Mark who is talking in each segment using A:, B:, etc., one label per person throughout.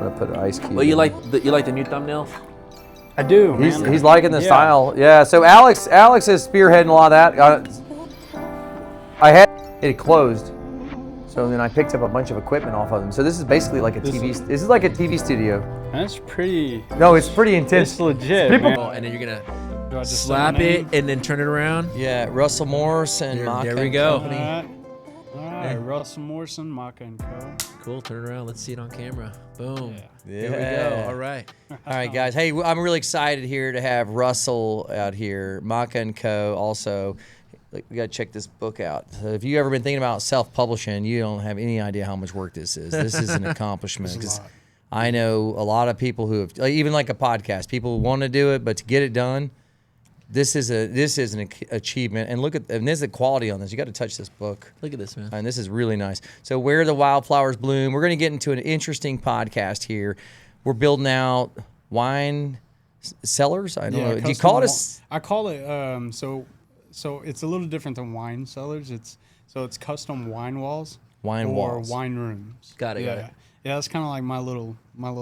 A: gonna put an ice cube.
B: Well, you like the new thumbnail?
C: I do.
A: He's liking the style. Yeah. So Alex is spearheading a lot of that. I had it closed, so then I picked up a bunch of equipment off of them. So this is basically like a TV. This is like a TV studio.
C: That's pretty.
A: No, it's pretty intense.
C: It's legit.
B: Oh, and then you're gonna slap it and then turn it around.
A: Yeah, Russell Morrison, Makah
B: There we go.
A: Co.
C: All right, Russell Morrison, Makah Co.
B: Cool. Turn it around. Let's see it on camera. Boom.
C: Yeah.
B: There we go. All right.
A: All right, guys. Hey, I'm really excited here to have Russell out here, Makah Co. Also, we got to check this book out. So if you've ever been thinking about self-publishing, you don't have any idea how much work this is. This is an accomplishment. Because I know a lot of people who have, even like a podcast, people want to do it, but to get it done, this is an achievement. And there's the quality on this. You got to touch this book.
B: Look at this, man.
A: And this is really nice. So Where the Wildflowers Bloom. We're going to get into an interesting podcast here. We're building out wine cellars. I don't know. Do you call it
C: I call it so it's a little different than wine cellars. It's custom wine walls.
A: Wine walls.
C: Wine rooms.
B: Got it.
C: Yeah.
B: Got it.
C: Yeah, that's kind of like my little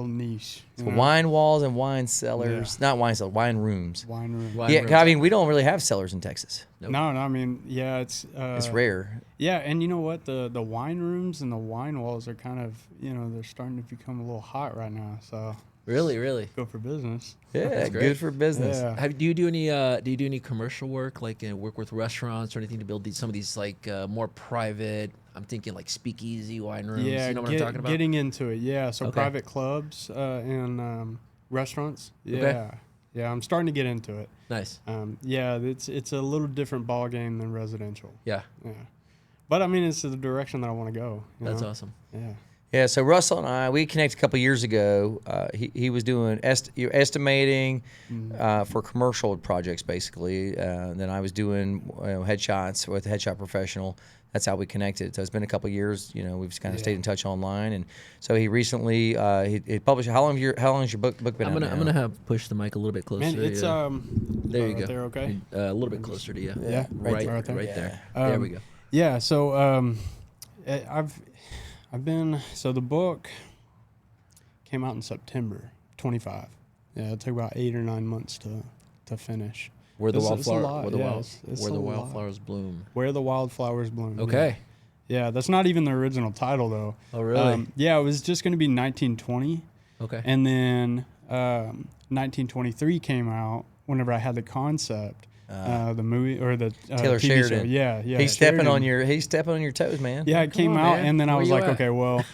C: niche.
A: So wine walls and wine cellars.
C: Yeah.
A: Not wine cellars, wine rooms.
C: Wine room.
B: Wine
A: Yeah,
B: rooms.
A: I mean, we don't really have cellars in Texas.
B: Nope.
C: No, I mean, yeah, it's
A: rare.
C: Yeah, and you know what? The wine rooms and the wine walls are kind of, they're starting to become a little hot right now. So
B: Really.
C: go for business.
A: Yeah,
B: That's great.
A: good for business.
C: Yeah.
B: Do you do any commercial work, like work with restaurants or anything to build some of these like more private? I'm thinking like speakeasy wine rooms.
C: Yeah,
B: you know what I'm talking about?
C: Getting into it. Yeah, so
B: Okay.
C: private clubs and restaurants. Yeah,
B: Okay.
C: yeah, I'm starting to get into it.
B: Nice.
C: Yeah, it's a little different ball game than residential.
B: Yeah,
C: Yeah, but I mean, it's the direction that I want to go.
B: that's
C: know?
B: awesome.
C: Yeah.
A: Yeah, so Russell and I, we connected a couple years ago. He was doing estimating for commercial projects, basically. Then I was doing headshots with a headshot professional. That's how we connected. So it's been a couple years. We've just kind of stayed in touch online. And so he recently he published. How long has your book been out now?
B: I'm gonna have push the mic a little bit closer.
C: Man, it's
B: there you go.
C: There, okay.
B: A little bit closer to you.
C: Yeah,
B: right
C: there.
B: there. There we go.
C: Yeah, so I've been the book came out in September 25. Yeah, it took about 8 or 9 months to finish.
B: Where the
C: It's a lot.
B: where the wildflowers bloom.
C: Where the Wildflowers Bloom.
B: Okay.
C: Yeah, that's not even the original title though.
B: Oh really?
C: Yeah, it was just going to be 1920.
B: Okay.
C: And then 1923 came out whenever I had the concept. The movie or the
A: Taylor
C: TV
A: Sheridan.
C: show. Yeah.
A: He's stepping on your toes, man.
C: Yeah, it came
B: on,
C: out,
B: man.
C: and then I
B: Where
C: was
B: you
C: like,
B: at?
C: okay, well,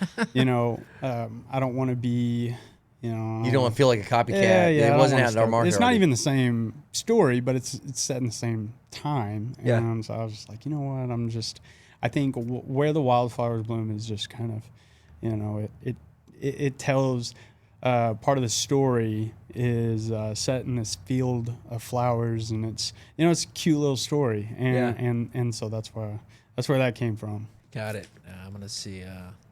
C: I don't want to be,
A: You don't want to feel like a copycat.
C: Yeah,
A: It
C: I
A: wasn't
C: don't
A: out in
C: wanna
A: our market.
C: It's not
A: already.
C: even the same story, but it's set in the same time.
B: Yeah.
C: And so I was just like, you know what? I think Where the Wildflowers Bloom is just kind of, it tells part of the story is set in this field of flowers, and it's a cute little story, and so that's where that came from.
B: Got it. I'm gonna see.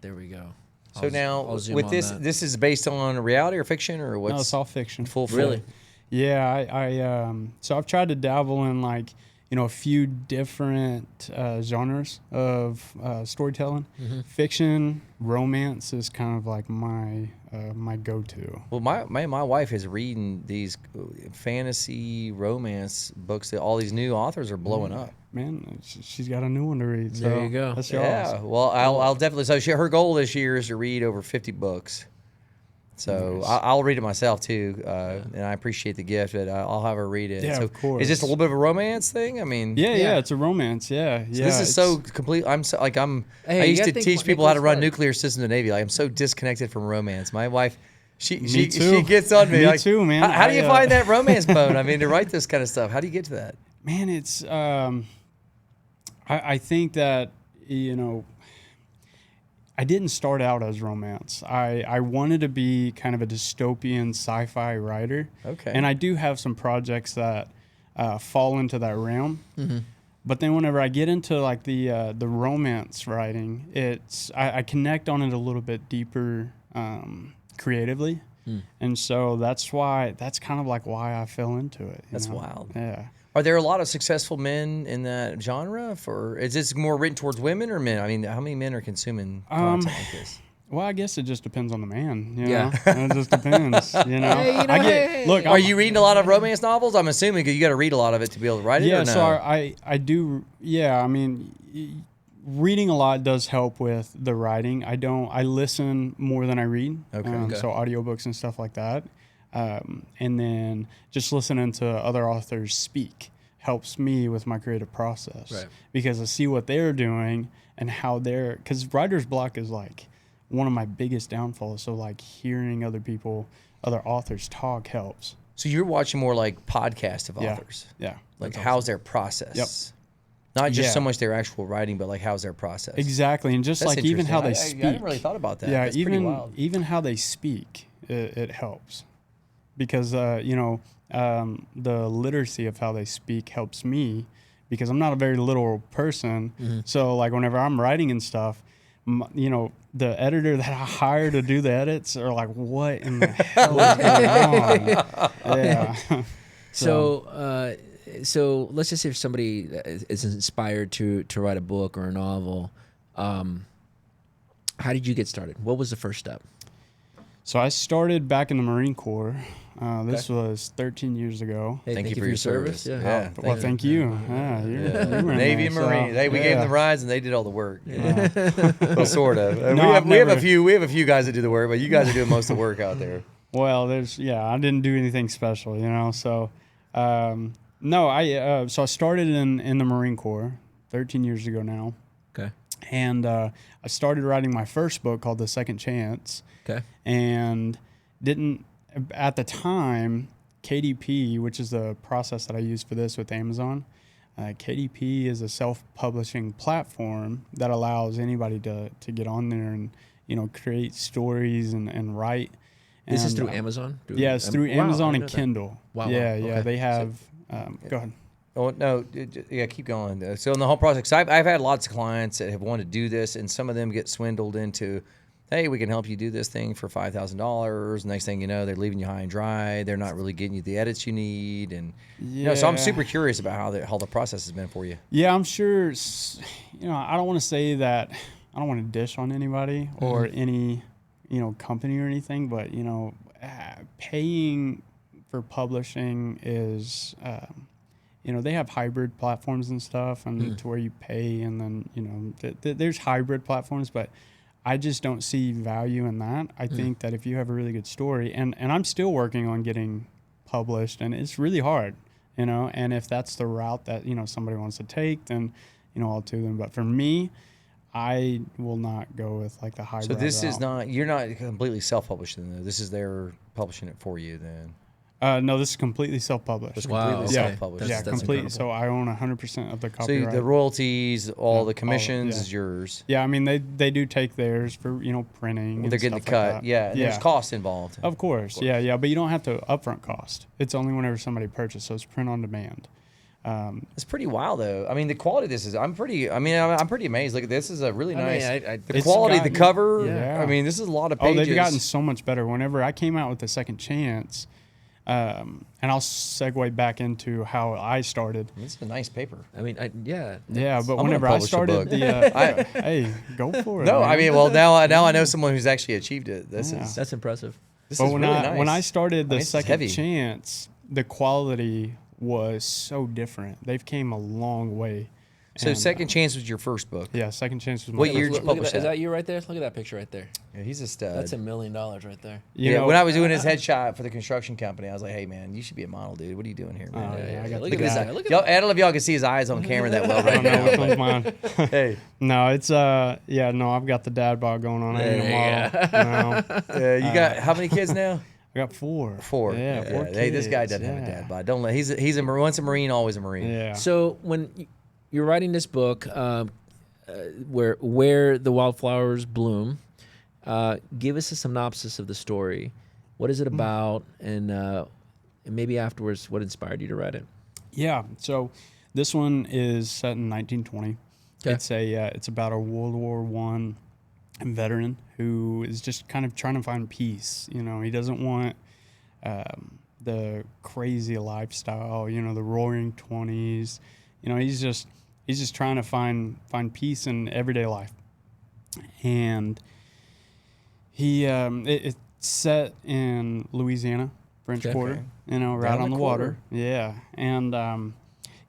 B: There we go.
A: So now
B: I'll zoom
A: with
B: on
A: this,
B: that.
A: this is based on reality or fiction or what's
C: No, it's all fiction.
A: full?
B: Really?
C: Yeah, so I've tried to dabble in a few different genres of storytelling.
B: Mm-hmm.
C: Fiction, romance is kind of like my go-to.
A: Well, my wife is reading these fantasy romance books that all these new authors are blowing up.
C: Man, she's got a new one to read. So
B: There you go.
C: That's yours.
A: Yeah, well, I'll definitely. So her goal this year is to read over 50 books. So
C: Nice.
A: I'll read it myself too, and I appreciate the gift. But I'll have her read it.
C: Yeah,
A: so
C: of course.
A: Is this a little bit of a romance thing? I mean,
C: Yeah, it's a romance. Yeah.
A: So this is so complete. I
B: Hey, you
A: used
B: gotta
A: to
B: think
A: teach
B: what
A: people how to
B: Nicholas
A: run
B: Sparks.
A: nuclear systems in the Navy. I'm so disconnected from romance. My wife, she
C: too.
A: gets on me.
C: Me too, man.
A: How do you
C: I,
A: find that romance bone? I mean, to write this kind of stuff. How do you get to that?
C: Man, it's I think that I didn't start out as romance. I wanted to be kind of a dystopian sci-fi writer.
A: Okay.
C: And I do have some projects that fall into that realm.
B: Mm-hmm.
C: But then whenever I get into like the romance writing, I connect on it a little bit deeper creatively. And so that's kind of like why I fell into it.
A: That's wild.
C: Yeah.
A: Are there a lot of successful men in that genre? Is this more written towards women or men? I mean, how many men are consuming content like this?
C: Well, I guess it just depends on the man. You
B: Yeah.
C: know? It just depends. You know,
B: Hey, you know,
C: I get
B: hey.
C: look.
A: Are you reading a lot of romance novels? I'm assuming because you got to read a lot of it to be able to write it.
C: Yeah,
A: or no?
C: so I do. Yeah, I mean, reading a lot does help with the writing. I listen more than I read.
A: Okay.
C: So audiobooks and stuff like that, and then just listening to other authors speak helps me with my creative process.
B: Right.
C: Because I see what they're doing and how they're. Because writer's block is like one of my biggest downfalls. So like hearing other authors talk helps.
A: So you're watching more like podcasts of
C: Yeah.
A: authors.
C: Yeah.
A: Like how's their process?
C: Yep.
A: Not just
C: Yeah.
A: so much their actual writing, but like how's their process?
C: Exactly, and just
A: That's
C: like even how they
A: interesting.
C: speak.
A: I hadn't really thought about that.
C: Yeah,
A: That's pretty wild.
C: even how they speak, it helps, because the literacy of how they speak helps me, because I'm not a very literal person.
B: Mm-hmm.
C: So like whenever I'm writing and stuff, the editor that I hire to do the edits are like, what in the hell is going on? Yeah.
B: So let's just say if somebody is inspired to write a book or a novel, how did you get started? What was the first step?
C: So I started back in the Marine Corps. This was 13 years ago.
B: Hey,
A: Thank you for your service.
B: Yeah.
A: Yeah.
C: Well, thank you. Yeah, you were in
A: Navy
C: there,
A: and Marine.
C: so,
A: Hey, we gave them the
C: yeah.
A: rides and they did all the work. Well, sort of.
C: No, I've
A: we have a
C: never-
A: few guys that do the work, but you guys are doing most of the work out there.
C: Well, I didn't do anything special, so no, so I started in the Marine Corps 13 years ago now,
B: Okay.
C: and I started writing my first book called The Second Chance,
B: Okay.
C: and didn't at the time KDP, which is the process that I use for this with Amazon. KDP is a self-publishing platform that allows anybody to get on there and create stories and write.
B: This is
C: And,
B: through Amazon?
C: Yeah, it's through
B: Wow,
C: Amazon
B: I
C: and
B: know that.
C: Kindle.
B: Wow,
C: Yeah,
B: wow.
C: yeah.
B: Okay.
C: They have. Go ahead.
A: Oh no, yeah, keep going. So in the whole process, 'cause I've had lots of clients that have wanted to do this, and some of them get swindled into, hey, we can help you do this thing for $5,000. Next thing you know, they're leaving you high and dry. They're not really getting you the edits you need, and so I'm
C: Yeah.
A: super curious about how the process has been for you.
C: Yeah, I'm sure. I don't want to say that. I don't want to dish on anybody or any, company or anything. But paying for publishing is, they have hybrid platforms and stuff, and to where you pay, and then there's hybrid platforms, but I just don't see value in that. I think that if you have a really good story, and I'm still working on getting published, and it's really hard, and if that's the route that, somebody wants to take, then, all to them. But for me, I will not go with like the hybrid.
A: So this is
C: route.
A: not, you're not completely self-publishing though. This is they're publishing it for you then.
C: No, this is completely self-published.
A: It's
B: Wow,
A: completely
B: okay.
A: self-published.
C: Yeah,
B: That's
C: complete.
B: incredible.
C: So I own 100% of the
A: So
C: copyright.
A: the royalties, all the commissions
C: yeah.
A: is yours.
C: Yeah, I mean they do take theirs for printing.
A: Well,
C: and
A: they're getting the
C: stuff like
A: cut.
C: that.
A: Yeah, and there's costs involved.
C: Of course. Yeah, but you don't have to upfront cost. It's only whenever somebody purchases. So it's print on demand.
A: It's pretty wild though. I mean, the quality of this is. I'm pretty amazed. Look, this is a really nice. The
C: It's
A: quality, the
C: gotten-
A: cover.
C: yeah.
A: I mean, this is a lot of
C: Oh,
A: pages.
C: they've gotten so much better. Whenever I came out with the Second Chance, and I'll segue back into how I started.
A: This is a nice paper.
B: I mean,
C: Yeah, but
A: gonna
C: whenever I
A: publish a
C: started
A: book.
C: the, hey, go for it.
A: No,
C: man.
A: I mean, well, now I know someone who's actually achieved it. This
C: Yeah.
A: is
B: that's impressive.
A: this
C: But
A: is
C: when
A: really
C: I
A: nice.
C: when I started the
A: mean, it's
C: Second
A: heavy.
C: Chance, the quality was so different. They've came a long way.
A: So
C: And,
A: Second Chance was your first book.
C: Yeah, Second Chance was my
A: What
C: first
A: year did you
C: book.
A: publish
B: Is that
A: that?
B: you right there? Look at that picture right there.
A: Yeah, he's a stud.
B: That's $1 million right there.
C: You
A: yeah,
C: know,
A: when I was doing his headshot for the construction company, I was like, "Hey, man, you should be a model, dude. What are you doing here, man?"
C: Oh, yeah, I got
B: Look
C: the
B: at this
C: guy.
B: guy. Look at
A: Y'all,
B: that.
A: I don't know if y'all can see his eyes on camera that well
C: I
A: right
C: don't know which
A: now.
C: one's mine.
A: Hey,
C: No, it's no, I've got the dad bod going on. I ain't a model. No,
A: you got how many kids now?
C: I got four.
A: Four.
C: Yeah, four kids.
A: Hey, this guy doesn't have a dad, but don't let. He's a once a Marine, always a Marine.
C: Yeah.
B: So when you're writing this book, where the wildflowers bloom, give us a synopsis of the story. What is it about, and maybe afterwards, what inspired you to write it?
C: Yeah. So this one is set in 1920.
B: Okay.
C: It's about a World War I veteran who is just kind of trying to find peace. He doesn't want the crazy lifestyle. The Roaring 20s. He's just trying to find peace in everyday life. And It's set in Louisiana, French
B: Okay.
C: Quarter, you know, right
A: Down
C: on
A: the
C: the water. Yeah. And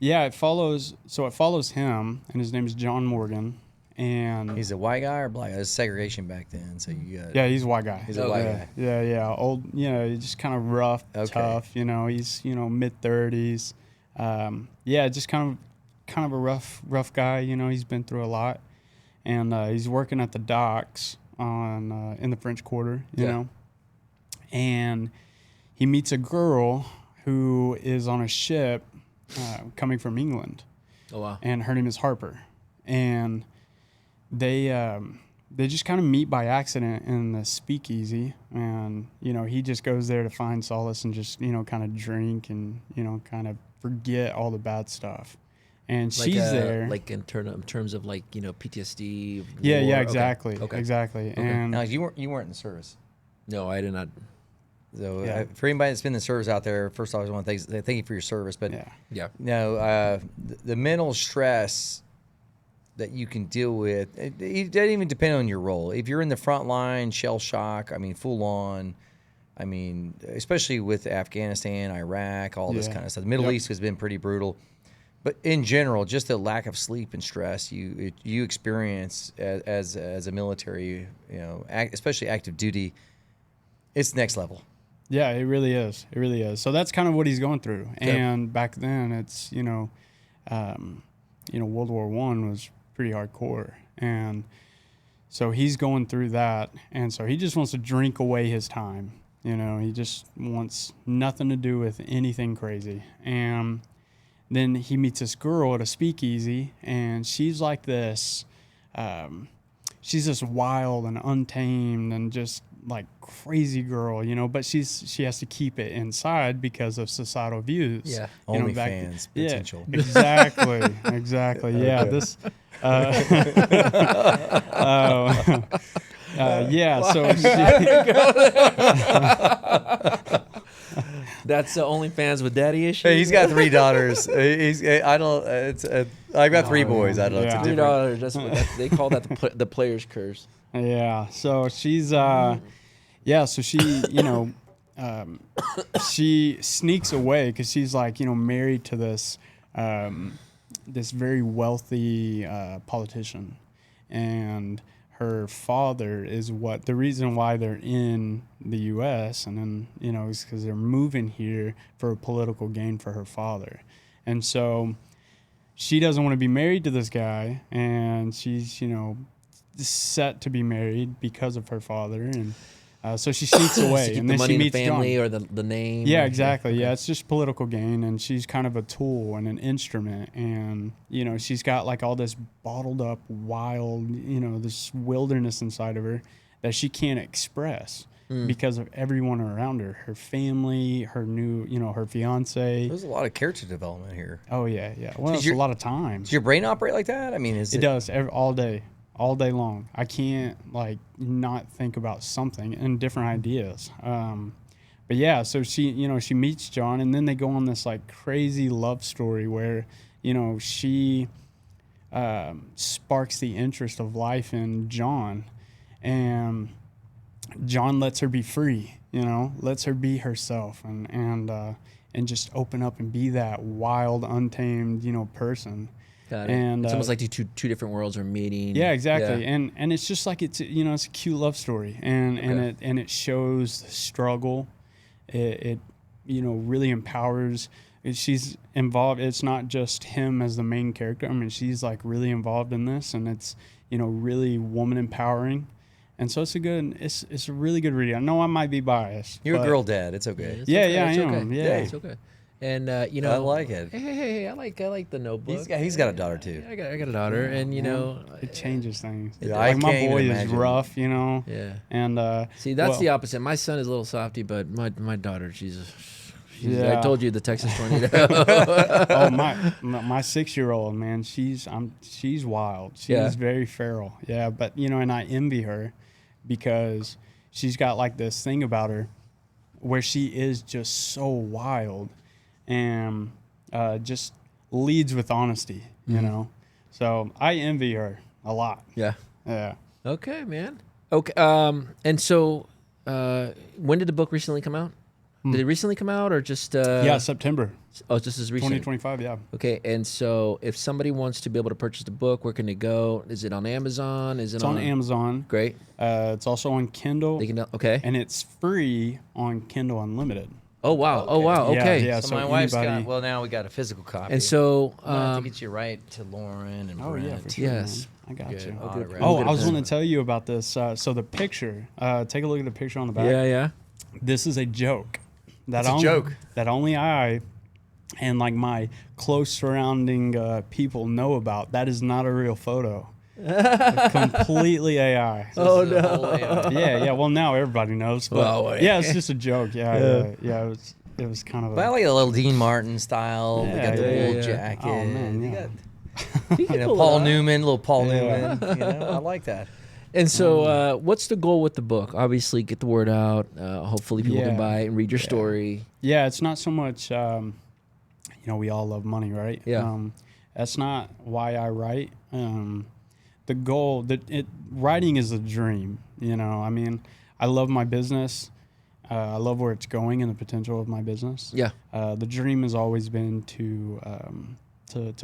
C: it follows him, and his name is John Morgan. And
A: He's a white guy or black? There's segregation back then, so you got.
C: yeah, he's a white guy.
A: He's a white
C: yeah,
A: guy.
C: Yeah. Old, you know, he's just kind of rough,
A: Okay.
C: tough, you know, he's, you know, mid-30s. Just kind of a rough guy, you know, he's been through a lot. And he's working at the docks on in the French Quarter, you know. And he meets a girl who is on a ship coming from England.
B: Oh, wow.
C: And her name is Harper. And they just kind of meet by accident in the speakeasy. And, you know, he just goes there to find solace and just, you know, kind of drink and, you know, kind of forget all the bad stuff. And
B: Like,
C: she's there.
B: Like in terms of like, you know, PTSD.
C: Yeah,
B: war?
C: exactly.
B: Okay.
C: Exactly.
B: Okay.
C: And
A: Now, you weren't in the service.
B: No, I did not.
A: So
C: Yeah.
A: for anybody that's been in the service out there, first off, I want to thank you for your service. But
C: yeah.
B: Yeah.
A: the mental stress that you can deal with, it doesn't even depend on your role. If you're in the front line, shell shock, I mean, full on, I mean, especially with Afghanistan, Iraq, all this
C: Yeah.
A: kind of stuff. The Middle
C: Yep.
A: East has been pretty brutal. But in general, just the lack of sleep and stress you experience as a military, you know, especially active duty, it's next level.
C: Yeah, it really is. It really is. So that's kind of what he's going through.
B: Yeah.
C: And back then, it's World War I was pretty hardcore, and so he's going through that, and so he just wants to drink away his time. You know, he just wants nothing to do with anything crazy. And then he meets this girl at a speakeasy, and she's like this. She's this wild and untamed and just like crazy girl, you know, but she has to keep it inside because of societal views.
B: Yeah.
C: You know,
A: OnlyFans potential.
C: Yeah, exactly. Yeah, this. So
B: That's OnlyFans with daddy issues.
A: Hey, he's got 3 daughters. I've got 3 boys. I don't know. It's a
C: Yeah.
A: different.
B: $3. They call that the player's curse.
C: Yeah. So she's so she, you know, she sneaks away because she's like, you know, married to this this very wealthy politician, and her father is the reason why they're in the U.S. and then, you know, is because they're moving here for a political gain for her father, and so she doesn't want to be married to this guy, and she's, you know, set to be married because of her father, and so she sneaks away,
B: keep
C: and
B: the
C: then
B: money
C: she
B: in the
C: meets
B: family
C: John.
B: or the name.
C: Yeah,
B: or-
C: exactly.
B: Okay.
C: Yeah, it's just political gain, and she's kind of a tool and an instrument, and, you know, she's got like all this bottled up, wild, you know, this wilderness inside of her that she can't express because of everyone around her family, her new, you know, her fiance.
A: There's a lot of character development here.
C: Oh yeah. Well,
A: Does
C: it's
A: your-
C: a lot of time.
A: Does your brain operate like that? I mean,
C: It does all day long. I can't like not think about something and different ideas. But yeah, so she meets John, and then they go on this like crazy love story where, you know, she sparks the interest of life in John, and John lets her be free, you know, lets her be herself and just open up and be that wild, untamed, you know, person.
B: Got it.
C: And
B: It's almost like two different worlds are meeting.
C: yeah, exactly.
B: Yeah.
C: And it's just like it's, you know, it's a cute love story, and it shows the struggle. It you know, really empowers. She's involved. It's not just him as the main character. I mean, she's like really involved in this, and it's, you know, really woman empowering. And so it's a really good read. I know I might be biased.
A: You're a
C: but-
A: girl dad. It's okay.
B: It's
C: Yeah,
B: okay.
C: yeah, I
B: It's
C: am.
B: okay.
C: Yeah.
B: It's okay. And you know,
A: I like it.
B: Hey, I like the Notebook.
A: He's got a daughter too.
B: I got a daughter, and you know,
C: It changes things.
A: Yeah,
C: Like
A: I
C: my
A: can't
C: boy
A: even
C: is
A: imagine.
C: rough, you know.
B: yeah.
C: And
B: See, that's
C: well,
B: the opposite. My son is a little softy, but my daughter, she's
C: Yeah.
B: I told you the Texas tornado.
C: oh my 6-year-old, man, she's wild. She's
B: Yeah.
C: very feral. Yeah, but you know, and I envy her because she's got like this thing about her where she is just so wild and just leads with honesty, you know. So I envy her a lot.
B: Yeah.
C: Yeah.
B: Okay, man. Okay. And so, when did the book recently come out? Did it recently come out, or just?
C: Yeah, September
B: Oh, just as recent.
C: 2025. Yeah.
B: Okay. And so, if somebody wants to be able to purchase the book, where can they go? Is it on Amazon? Is it
C: It's on Amazon.
B: Great.
C: It's also on Kindle.
B: They can. Okay.
C: And it's free on Kindle Unlimited.
B: Oh wow. Oh wow.
C: Yeah,
B: Okay.
C: yeah.
A: So my wife's
C: anybody-
A: got. Well, now we got a physical copy.
B: And so,
A: I'm gonna have to get you right to Lauren and
C: Oh
A: Brent.
C: yeah, for sure.
B: Yes.
C: Man. I got
A: Good.
C: you.
A: Autograph.
C: Oh,
B: We'll get
C: I
B: a
C: was
B: pen.
C: going to tell you about this. So the picture. Take a look at the picture on the back.
B: yeah.
C: This is a joke.
A: It's a joke.
C: That only I and like my close surrounding people know about. That is not a real photo. Completely AI.
B: Oh,
A: This is a whole AI.
C: Yeah. Well, now everybody knows. But
B: Well,
C: yeah, it's just a joke. Yeah. It was kind of.
A: But I like a little Dean Martin style. We got the
C: Yeah,
A: wool
B: yeah.
A: jacket.
C: Oh, man,
A: You
C: yeah.
A: got, you know, Paul Newman, little Paul Newman. You know, I like that.
B: And so, what's the goal with the book? Obviously, get the word out. Hopefully, people can
C: Yeah.
B: buy it and read your story.
C: Yeah, it's not so much. We all love money, right?
B: Yeah.
C: That's not why I write. The goal writing is a dream. I mean, I love my business. I love where it's going and the potential of my business.
B: Yeah.
C: The dream has always been to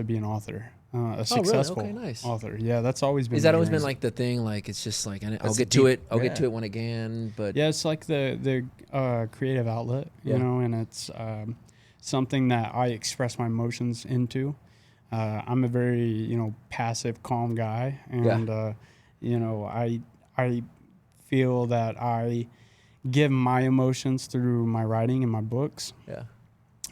C: be an author, a successful
B: Okay, nice.
C: author. Yeah, that's always been.
B: Has that
C: my
B: always
C: dream.
B: been like the thing? Like it's just like I'll
A: That's
B: get
A: deep-
B: to it. I'll
A: yeah.
B: get to it when I can. But
C: Yeah, it's like the creative outlet,
B: Yeah.
C: and it's something that I express my emotions into. I'm a very, passive, calm guy, and I feel that I give my emotions through my writing and my books.
B: yeah.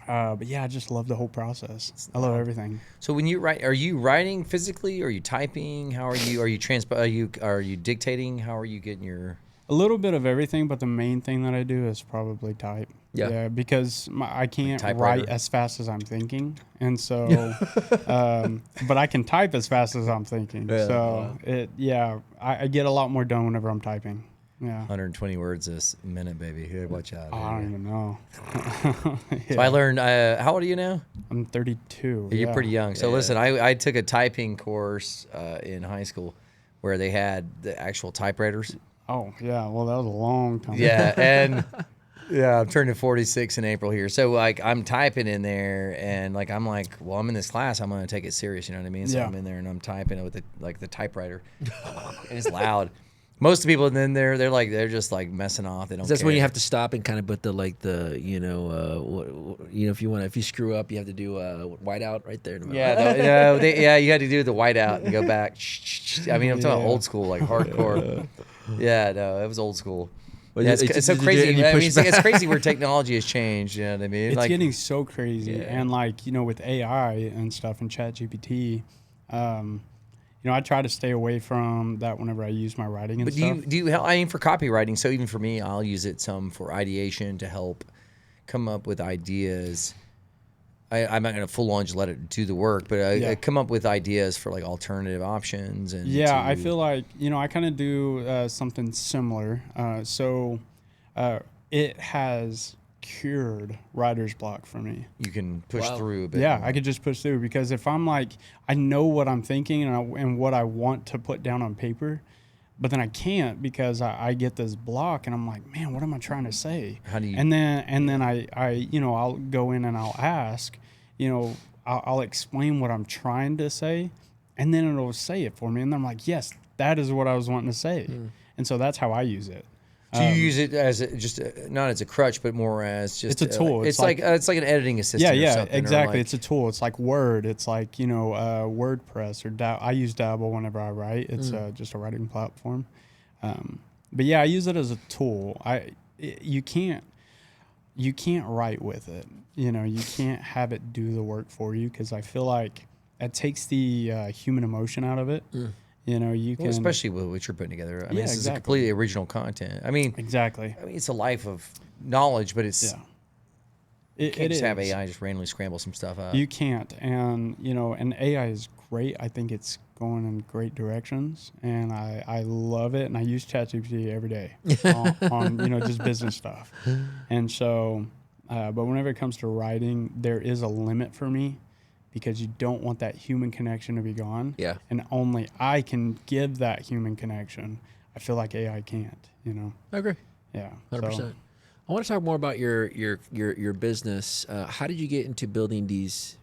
C: But yeah, I just love the whole process. I love everything.
A: So when you write, are you writing physically? Or are you typing? How are you? Are you dictating? How are you getting your?
C: A little bit of everything, but the main thing that I do is probably type.
B: Yeah.
C: Because I can't
A: typewriter.
C: write as fast as I'm thinking, and so, but I can type as fast as I'm thinking.
B: Yeah.
C: So I get a lot more done whenever I'm typing. Yeah.
A: 120 words a minute, baby. Here, watch out.
C: I don't even know.
A: So I learned. How old are you now?
C: I'm 32.
A: You're
C: yeah.
A: pretty young. So
B: Yeah.
A: listen, I took a typing course in high school where they had the actual typewriters.
C: Oh yeah. Well, that was a long time.
A: Yeah, and yeah, I'm turning 46 in April here. So like I'm typing in there, and like I'm like, well, I'm in this class, I'm gonna take it serious. You know what I mean? So
C: Yeah.
A: I'm in there and I'm typing it with the typewriter, and it's loud. Most of the people in there, they're just like messing off. They don't.
B: That's
A: care.
B: when you have to stop and kind of put if you screw up, you have to do whiteout right there.
A: Yeah, you had to do the whiteout and go back. I mean, I'm talking
C: Yeah.
A: old school, like hardcore. Yeah, no, it was old school.
B: Well,
A: Yeah,
B: it-
A: it's so
B: did you-
A: crazy.
B: and you
A: I mean,
B: push
A: it's crazy where technology has changed. You know what I mean?
C: It's
A: like,
C: getting so crazy,
A: Yeah.
C: and with AI and stuff and ChatGPT, I try to stay away from that whenever I use my writing and
A: But
C: stuff.
A: do you help? I mean, for copywriting. So even for me, I'll use it some for ideation to help come up with ideas. I'm not going to full on just let it do the work, but I come up with ideas for like alternative options. And
C: Yeah, I feel like I kind of do something similar. It has cured writer's block for me.
A: you can push through a bit.
C: Yeah,
A: more.
C: I could just push through because if I'm like, I know what I'm thinking and what I want to put down on paper, but then I can't because I get this block and I'm like, man, what am I trying to say?
A: How do you?
C: And then I I'll go in and I'll ask, I'll explain what I'm trying to say, and then it'll say it for me, and then I'm like, yes, that is what I was wanting to say, and so that's how I use it.
A: Do you use it as not as a crutch, but more as just
C: It's a tool.
A: It's
C: It's
A: like it's like an editing assistant.
C: Yeah,
A: or
C: yeah,
A: something, or
C: exactly.
A: like-
C: It's a tool. It's like Word. It's like WordPress or I use Dabble whenever I write. It's just a writing platform. But yeah, I use it as a tool. You can't write with it. You can't have it do the work for you because I feel like it takes the human emotion out of it. You can
A: especially with what you're putting together. I mean,
C: Yeah,
A: this is
C: exactly.
A: completely original content. I mean,
C: exactly.
A: it's a life of knowledge, but it's
C: Yeah,
A: you can't just have
C: is.
A: AI just randomly scramble some stuff up.
C: You can't, and and AI is great. I think it's going in great directions, and I love it. And I use ChatGPT every day on just business stuff. And so, but whenever it comes to writing, there is a limit for me because you don't want that human connection to be gone.
B: Yeah.
C: And only I can give that human connection. I feel like AI can't,
B: I agree.
C: Yeah.
B: 100%. I want to talk more about your business. How did you get into building these?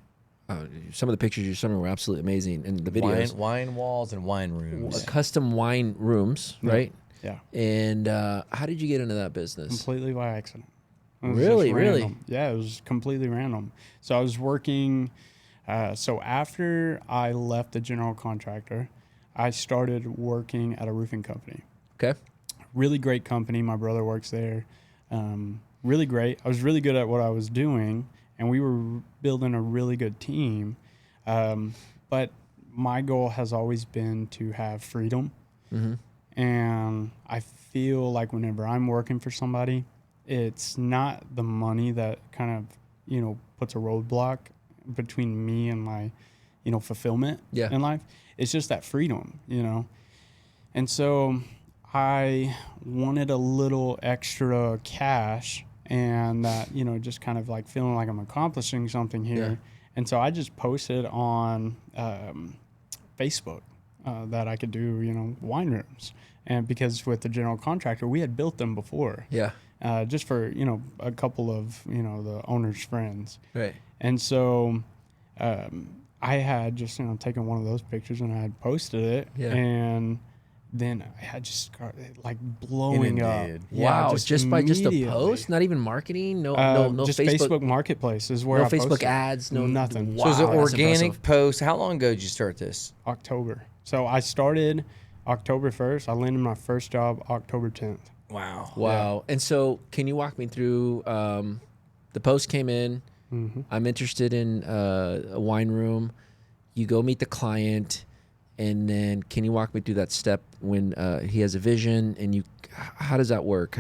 B: Some of the pictures you're showing were absolutely amazing, and the videos.
A: Wine walls and wine rooms.
B: Custom wine rooms, right?
C: Yeah.
B: And how did you get into that business?
C: Completely by accident. It was
B: Really,
C: just
B: really?
C: random. Yeah, it was completely random. So I was working. So after I left the general contractor, I started working at a roofing company.
B: Okay.
C: Really great company. My brother works there. Really great. I was really good at what I was doing, and we were building a really good team. But my goal has always been to have freedom.
B: Mm-hmm.
C: And I feel like whenever I'm working for somebody, it's not the money that kind of, puts a roadblock between me and my, fulfillment in life. It's just that freedom, And so I wanted a little extra cash and that, just kind of like feeling like I'm accomplishing something here.
B: Yeah.
C: And so I just posted on Facebook that I could do, wine rooms. And because with the general contractor, we had built them before.
B: Yeah.
C: Just for, a couple of, the owner's friends.
B: Right.
C: And so I had just, taken one of those pictures and I had posted it.
B: Yeah.
C: And then I had just started like blowing
A: Inundated.
C: up.
B: Wow. Just by just a
C: immediately.
B: post, not even marketing, no
C: just
B: Facebook
C: Marketplace is where
B: no
C: I
B: Facebook
C: posted.
B: ads, no
C: nothing.
B: Wow,
A: So is it
B: that's
A: organic
B: impressive.
A: post? How long ago did you start this?
C: October. So I started October 1st. I landed my first job October 10th.
A: Wow.
B: Wow. And so can you walk me through, the post came in,
C: Mm-hmm.
B: I'm interested in a wine room. You go meet the client, and then can you walk me through that step when he has a vision and you, how does that work?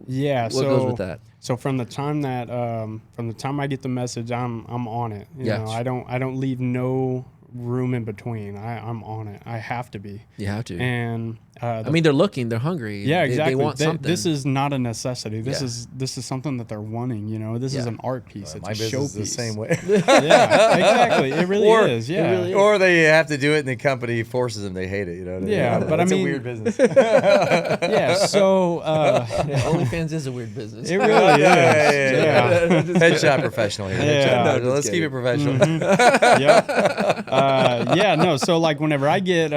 C: Yeah.
B: What
C: so
B: goes with that?
C: So from the time I get the message, I'm on it. You know, I don't leave no room in between. I'm on it. I have to be.
B: You have to.
C: And
B: I mean, they're looking, they're hungry.
C: yeah, exactly.
B: They want something.
C: This is not a necessity. This
B: Yeah.
C: is something that they're wanting. This is an art piece. It's
A: My
C: a
A: business
C: showpiece.
A: is the same way.
C: Yeah, exactly. It really is. Yeah.
B: really is.
A: Or they have to do it and the company forces them. They hate it.
C: Yeah, but
A: it's
C: I mean-
A: a weird business.
C: Yeah. So
B: OnlyFans is a weird business.
C: it really is.
A: Yeah.
C: Yeah.
A: Headshot professional here.
C: Yeah.
A: Headshot.
C: No,
A: Let's keep it professional.
C: Yep. Yeah. No. So like whenever I get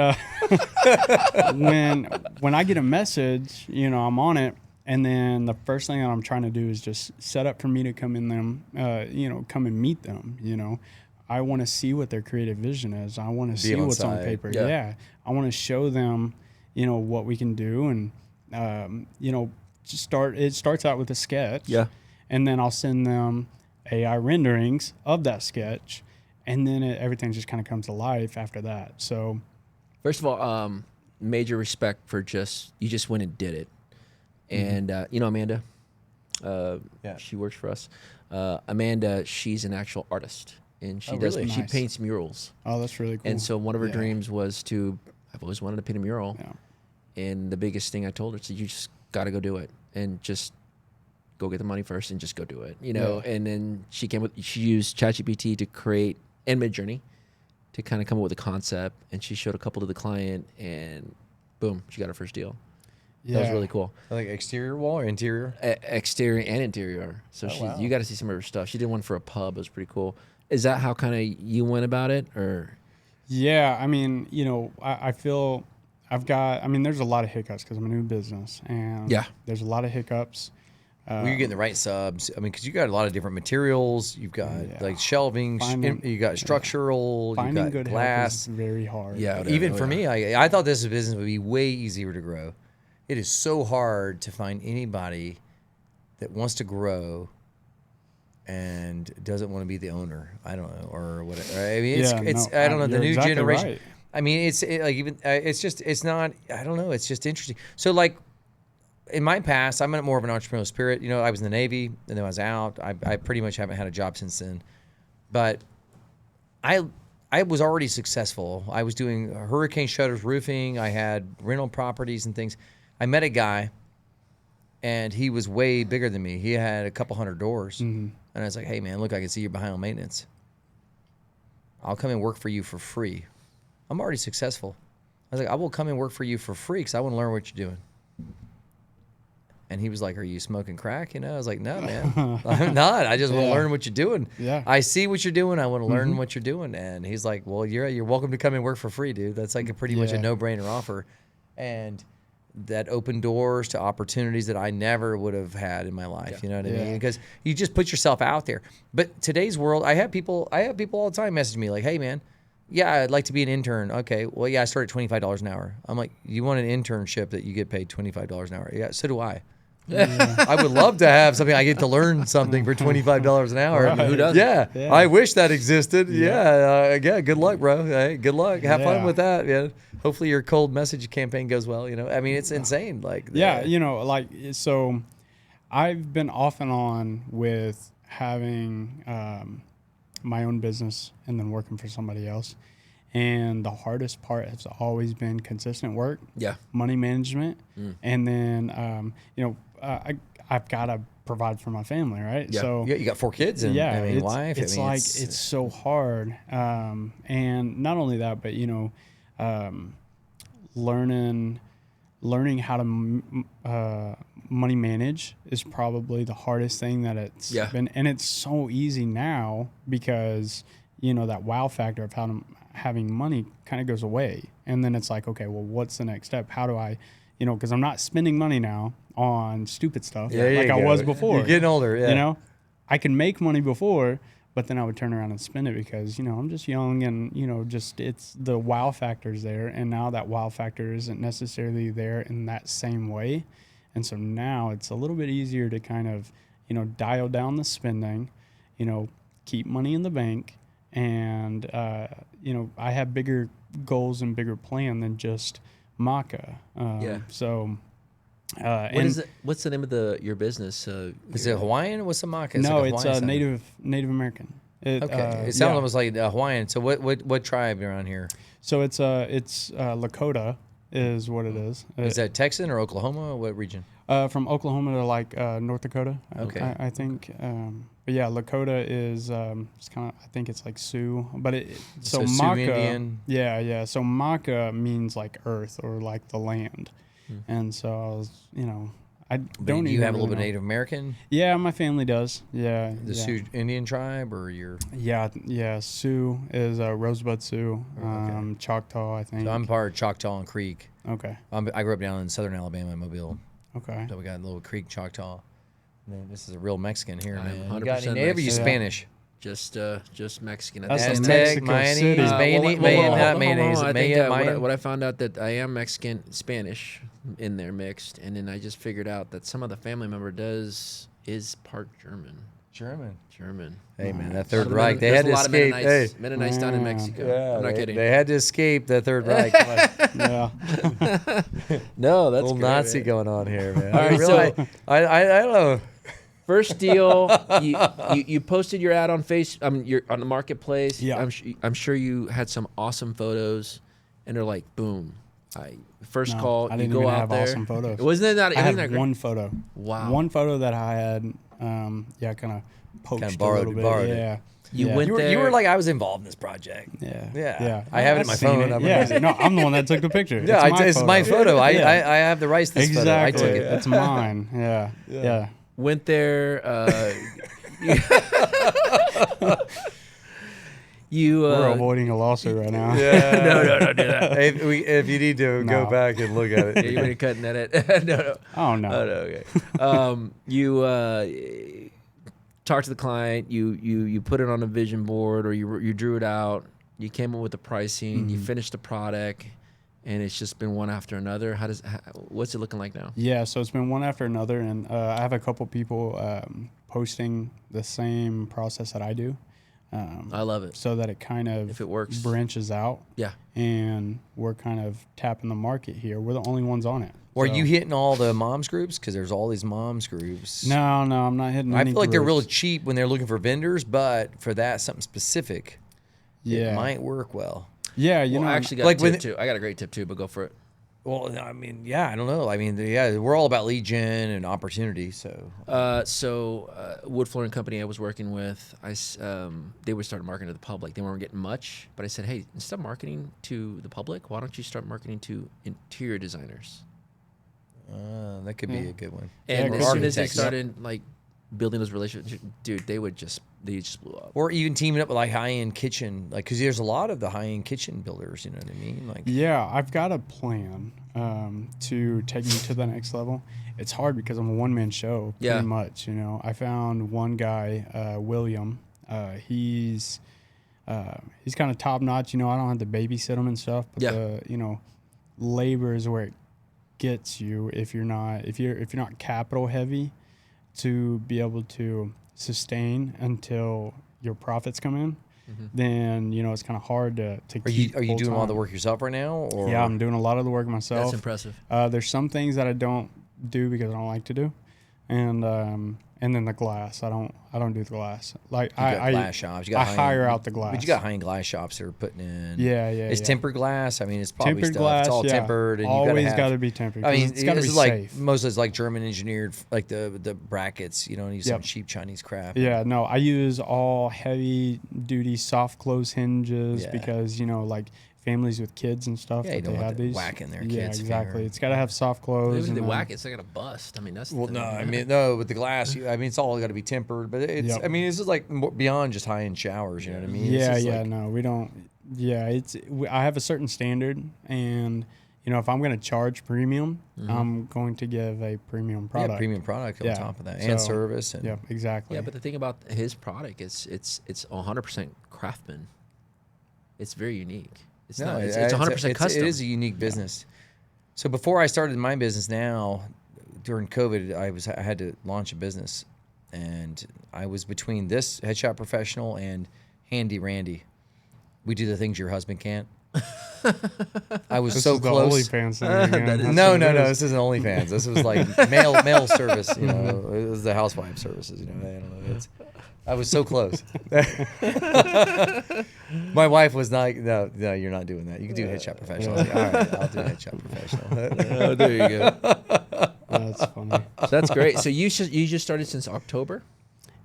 C: when I get a message, I'm on it, and then the first thing that I'm trying to do is just set up for me to come in them, come and meet them. I want to see what their creative vision is. I want to see
A: on
C: what's on
A: site.
C: paper.
B: Yeah.
C: Yeah. I want to show them, what we can do, and it starts out with a sketch.
B: Yeah.
C: And then I'll send them AI renderings of that sketch, and then everything just kind of comes to life after that. So,
B: First of all, major respect for you just went and did it. And, Amanda,
A: Yeah.
B: she works for us. Amanda, she's an actual artist, and she
C: really?
B: she
C: Nice.
B: paints murals.
C: oh, that's really cool.
B: And so one of her
C: Yeah.
B: dreams was I've always wanted to paint a mural.
C: Yeah.
B: And the biggest thing I told her is you just got to go do it, and just go get the money first and just go do it,
C: Yeah.
B: And then she used ChatGPT to create and Midjourney to kind of come up with a concept, and she showed a couple to the client, and boom, she got her first deal. That was really cool.
A: Like exterior wall or interior?
B: Exterior and interior. So
A: wow.
B: you got to see some of her stuff. She did one for a pub. It was pretty cool. Is that how kind of you went about it, or?
C: Yeah. I mean, I feel there's a lot of hiccups because I'm a new business, and there's a lot of hiccups.
A: Well, you're getting the right subs. I mean, because you got a lot of different materials. You've got like shelving. You got structural. You
C: Finding
A: got
C: good
A: glass.
C: help is very hard.
B: Yeah.
A: Even for me, I thought this business would be way easier to grow. It is so hard to find anybody that wants to grow and doesn't want to be the owner. I don't know, or whatever. I mean, I don't know, the new
C: exactly
A: generation.
C: right.
A: I mean, it's not. I don't know. It's just interesting. So like, in my past, I'm more of an entrepreneurial spirit. I was in the Navy, and then I was out. I pretty much haven't had a job since then. But I was already successful. I was doing hurricane shutters roofing. I had rental properties and things. I met a guy, and he was way bigger than me. He had a couple hundred doors.
C: Mm-hmm.
A: And I was like, hey, man, look, I can see you're behind on maintenance. I'll come and work for you for free. I'm already successful. I was like, I will come and work for you for free because I want to learn what you're doing. And he was like, are you smoking crack? I was like, no, man, I'm not. I just want to learn what you're doing.
C: Yeah.
A: I see what you're doing. I want to learn what you're doing. And he's like, well, you're welcome to come and work for free, dude. That's like a pretty much a no-brainer offer. And that opened doors to opportunities that I never would have had in my life. You know what I mean? Because you just put yourself out there. But today's world, I have people all the time message me like, hey, man, yeah, I'd like to be an intern. Okay, well, yeah, I start at $25 an hour. I'm like, you want an internship that you get paid $25 an hour? Yeah, so do I. I would love to have something I get to learn something for $25 an hour.
C: Right.
B: Who doesn't?
A: Yeah, I wish that existed. Yeah, good luck, bro. Hey, good luck. Have fun with that. Yeah. Hopefully your cold message campaign goes well. I mean, it's insane. Like,
C: so I've been off and on with having my own business and then working for somebody else. And the hardest part has always been consistent work, money management, and then I've got to provide for my family, right?
A: Yeah.
C: So
A: you got 4 kids and wife.
C: It's it's so hard, and not only that, but learning how to money manage is probably the hardest thing that it's been, and it's so easy now because that wow factor of having money kind of goes away, and then it's like, okay, well, what's the next step? How do I, because I'm not spending money now on stupid stuff like I was before.
A: You're getting older,
C: I can make money before, but then I would turn around and spend it because I'm just young, and just it's the wow factor's there, and now that wow factor isn't necessarily there in that same way, and so now it's a little bit easier to kind of dial down the spending, keep money in the bank. And, I have bigger goals and bigger plan than just Makah. So,
B: what's the name of your business?
A: Is it Hawaiian? What's the Makah?
C: No, it's Native American.
A: It sounds almost like Hawaiian. So what tribe around here?
C: So it's Lakota is what it is.
A: Is that Texan or Oklahoma? What region?
C: From Oklahoma to like North Dakota.
A: Okay.
C: I think. But yeah, Lakota is it's kind of, I think it's like Sioux, but so
A: Sioux
C: Makah,
A: Indian.
C: Yeah. So Makah means like earth or like the land, and so I was, I don't.
A: Do you have a little bit
C: know.
A: Native American?
C: Yeah, my family does. Yeah.
A: The Sioux Indian tribe, or your?
C: Yeah. Sioux is Rosebud Sioux, Choctaw, I think.
A: So I'm part of Choctaw and Creek.
C: Okay.
A: I grew up down in southern Alabama, Mobile.
C: Okay.
A: So we got a little Creek Choctaw. Man, this is a real Mexican here, man.
B: I'm
A: You got any
B: 100%
A: native or you
B: Mexican.
A: Spanish?
B: Just Mexican.
C: That's
A: Aztec,
C: Mexico
A: mayonnaise,
C: City.
A: mayonnaise,
B: I think
A: Mayan.
B: what I found out that I am Mexican, Spanish in there mixed, and then I just figured out that some of the family member is part German. German.
A: Hey, man, that Third Reich. They had to escape. Hey,
B: Mennonites down in Mexico. I'm not kidding.
A: They had to escape the Third Reich.
C: Yeah.
B: No, that's
A: little
B: great,
A: Nazi
B: man.
A: going on here, man.
B: All right, so
A: I don't know.
B: first deal, you posted your ad on you're on the marketplace.
C: Yeah.
B: I'm sure you had some awesome photos, and they're like, boom. First
C: No,
B: call,
C: I
B: you
C: didn't
B: go
C: even
B: out
C: have
B: there.
C: awesome photos.
B: Wasn't it not?
C: I
B: Wasn't
C: had
B: that great?
C: one photo.
B: Wow.
C: One photo that I had, kind of poached
A: borrowed-
C: a little bit.
A: borrowed it.
C: Yeah.
B: You
C: Yeah.
B: went
A: You
B: there.
A: were like, I was involved in this project.
C: Yeah.
A: I have it in my
C: I've seen
A: phone.
C: it.
A: I'm
C: Yeah.
A: amazing.
C: No, I'm the one that took the picture.
A: Yeah, it's my photo. I have the rights to this photo. I
C: Exactly.
A: took it.
C: It's mine. Yeah.
B: Went there.
C: We're avoiding a lawsuit right now.
A: Yeah.
B: No, don't do that.
A: If you need to go
C: No.
A: back and look at
B: Yeah,
A: it.
B: you want to cut and edit? No.
C: Oh no.
B: Oh, no, okay. You talk to the client. You put it on a vision board, or you drew it out. You came up with the pricing. You finished the product, and it's just been one after another. What's it looking like now?
C: Yeah, so it's been one after another, and I have a couple people posting the same process that I do.
B: I love it.
C: So that it kind of,
B: If it works.
C: branches out.
B: Yeah.
C: And we're kind of tapping the market here. We're the only ones on it.
A: Were
C: So-
A: you hitting all the moms groups? Because there's all these moms groups.
C: No, I'm not hitting
A: I
C: any
A: feel like they're
C: groups.
A: really cheap when they're looking for vendors, but for that something specific,
C: Yeah.
A: it might work well.
C: Yeah, you
B: Well,
C: know.
B: I actually got
A: like
B: a
A: when
B: tip too. I got a great tip too, but go for it.
A: Well, I mean, yeah, I don't know. I mean, yeah, we're all about lead gen and opportunity. So,
B: Wood Flooring Company I was working with, they would start marketing to the public. They weren't getting much, but I said, hey, instead of marketing to the public, why don't you start marketing to interior designers?
A: that could be a good one.
B: And
C: Yeah,
B: as soon as they
A: architects.
B: started like building those relationships, dude, they just blew up.
A: Or even teaming up with like high-end kitchen, like because there's a lot of the high-end kitchen builders. You know what I mean? Like,
C: Yeah, I've got a plan to take me to the next level. It's hard because I'm a one-man show, pretty
B: Yeah.
C: much. You know, I found one guy, William. He's kind of top-notch. You know, I don't have to babysit him and stuff. But
B: Yeah.
C: labor is where it gets you if you're not capital heavy to be able to sustain until your profits come in. Then it's kind of hard to keep.
A: are you doing all the
C: full-time.
A: work yourself right now? Or
C: Yeah, I'm doing a lot of the work myself.
B: That's impressive.
C: There's some things that I don't do because I don't like to do, and then the glass. I don't do the glass. Like
A: You got glass shops. You got
C: I
A: high-end-
C: hire out the glass.
A: But you got high-end glass shops that are putting in.
C: Yeah.
A: It's tempered glass. I mean, it's probably
C: tempered
A: stuff.
C: glass.
A: It's all
C: yeah.
A: tempered, and
C: Always
A: you
C: got to be tempered.
A: I
C: 'cause
A: mean,
C: it's got to be
A: this is like
C: safe.
A: most of it's like German engineered, like the brackets. You don't use some
C: Yep.
A: cheap Chinese crap.
C: Yeah, no, I use all heavy duty soft close hinges
A: Yeah.
C: because like families with kids and stuff
A: Yeah, you
C: that
A: don't
C: they
A: want
C: have
A: that
C: these.
A: whack in their
C: Yeah,
A: kid's
C: exactly.
A: finger.
C: It's got to have soft close.
B: Even
C: and
B: the
C: then-
B: whack, it's not gonna bust. I mean, that's
A: Well,
B: the
A: no,
B: thing.
A: I mean, no, with the glass, I mean, it's all got to be tempered, but it's,
C: Yep.
A: I mean, this is like beyond just high-end showers, you know what I mean? It's
C: Yeah,
A: just
C: yeah,
A: like-
C: no, we don't. Yeah, I have a certain standard, and if I'm going to charge premium, I'm going to give a premium product.
A: Yeah, premium product on
C: Yeah,
A: top of that, and
C: so-
A: service. And
C: Yeah, exactly.
B: Yeah, but the thing about his product is it's 100% craftsman. It's very unique. It's
A: No,
B: not. It's 100% custom.
A: It is a unique business. So before I started my business now, during COVID, I had to launch a business, and I was between this headshot professional and Handy Randy. We do the things your husband can't. I was
C: This
A: so
C: is the
A: close.
C: OnlyFans thing again. That's
A: No,
C: what
A: no,
C: it
A: no.
C: is.
A: This isn't OnlyFans. This was like mail service. You know, it was the housewife services. You know, I don't know. I was so close. My wife was not. No, you're not doing that. You can do headshot professional. I was like, all right, I'll do headshot professional.
B: Oh, there you go.
C: That's funny.
B: So that's great. So you just started since October?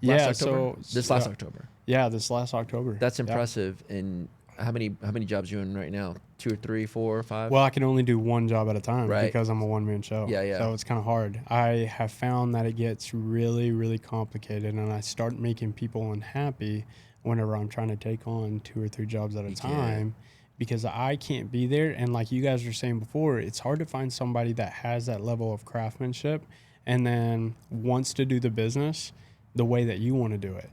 C: Yeah,
B: October? This last October.
C: Yeah, this last October.
B: That's
C: Yeah.
B: impressive. And how many jobs are you in right now? 2 or 3, 4 or 5?
C: Well, I can only do one job at a time
B: Right.
C: because I'm a one-man show.
B: Yeah, yeah.
C: So it's kind of hard. I have found that it gets really, really complicated, and I start making people unhappy whenever I'm trying to take on 2 or 3 jobs at a time because I can't be there. And like you guys were saying before, it's hard to find somebody that has that level of craftsmanship and then wants to do the business the way that you want to do it.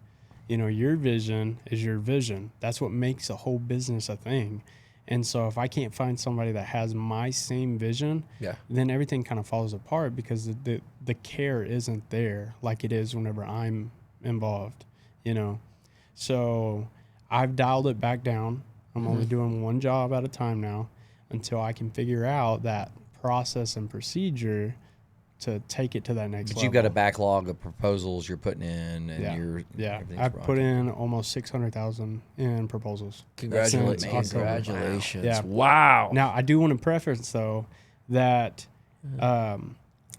C: Your vision is your vision. That's what makes a whole business a thing. And so if I can't find somebody that has my same vision, then everything kind of falls apart because the care isn't there like it is whenever I'm involved, So I've dialed it back down. I'm only doing one job at a time now until I can figure out that process and procedure to take it to that next
A: But
C: level.
A: you've got a backlog of proposals you're putting in, and
C: Yeah,
A: everything's
C: I've put
A: rocking.
C: in almost 600,000 in proposals.
B: Congratulations.
C: Since October.
B: Congratulations.
C: Yeah.
B: Wow.
C: Now, I do want to preface though that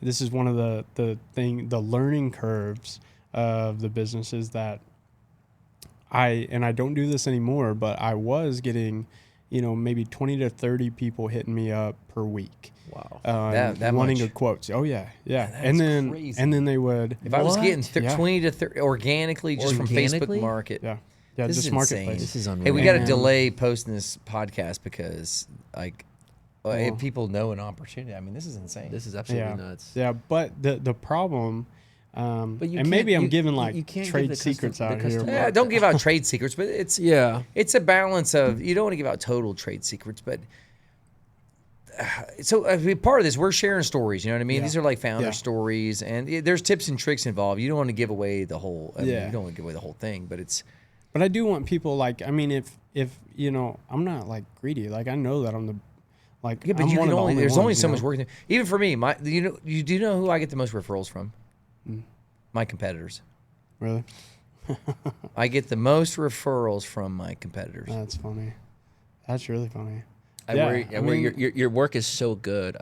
C: this is one of the learning curves of the businesses that I don't do this anymore, but I was getting, maybe 20 to 30 people hitting me up per week.
B: Wow.
A: That
C: wanting
A: much?
C: a quote. Oh yeah, yeah.
A: That's
C: and then
A: crazy.
C: and then they would.
A: If I was getting
C: Yeah.
A: 20 to 30 organically just from
B: Organically?
A: Facebook Market,
C: Yeah,
A: this
C: just
A: is
C: marketplace.
A: insane.
B: This is
A: Hey,
B: unreal.
A: we got to
C: And-
A: delay posting this podcast because, like, if
C: Well-
A: people know an opportunity, I mean, this is insane.
B: This is absolutely
C: Yeah,
B: nuts.
C: yeah. But the problem,
B: But you
C: and maybe
B: can't-
C: I'm giving
B: you
C: like
B: can't give
C: trade
B: the custom-
C: secrets
B: the
C: out here.
B: custom-
C: but-
A: Yeah, don't give out trade secrets, but it's
B: Yeah.
A: a balance of, you don't want to give out total trade secrets, but so I mean, part of this, we're sharing stories. You know what I mean?
C: Yeah.
A: These are like founder
C: Yeah.
A: stories, and there's tips and tricks involved. You don't want to give away the whole. I mean,
C: Yeah.
A: you don't want to give away the whole thing, but it's.
C: But I do want people like, I mean, if I'm not like greedy. Like I know that I'm the, like
A: Yeah, but
C: I'm
A: you
C: one
A: can
C: of the
A: only. There's only
C: ones,
A: so
C: you
A: much
C: know?
A: work. Even for me, you do know who I get the most referrals from? My competitors.
C: Really?
A: I get the most referrals from my competitors.
C: That's funny. That's really funny.
B: I worry your work is so good.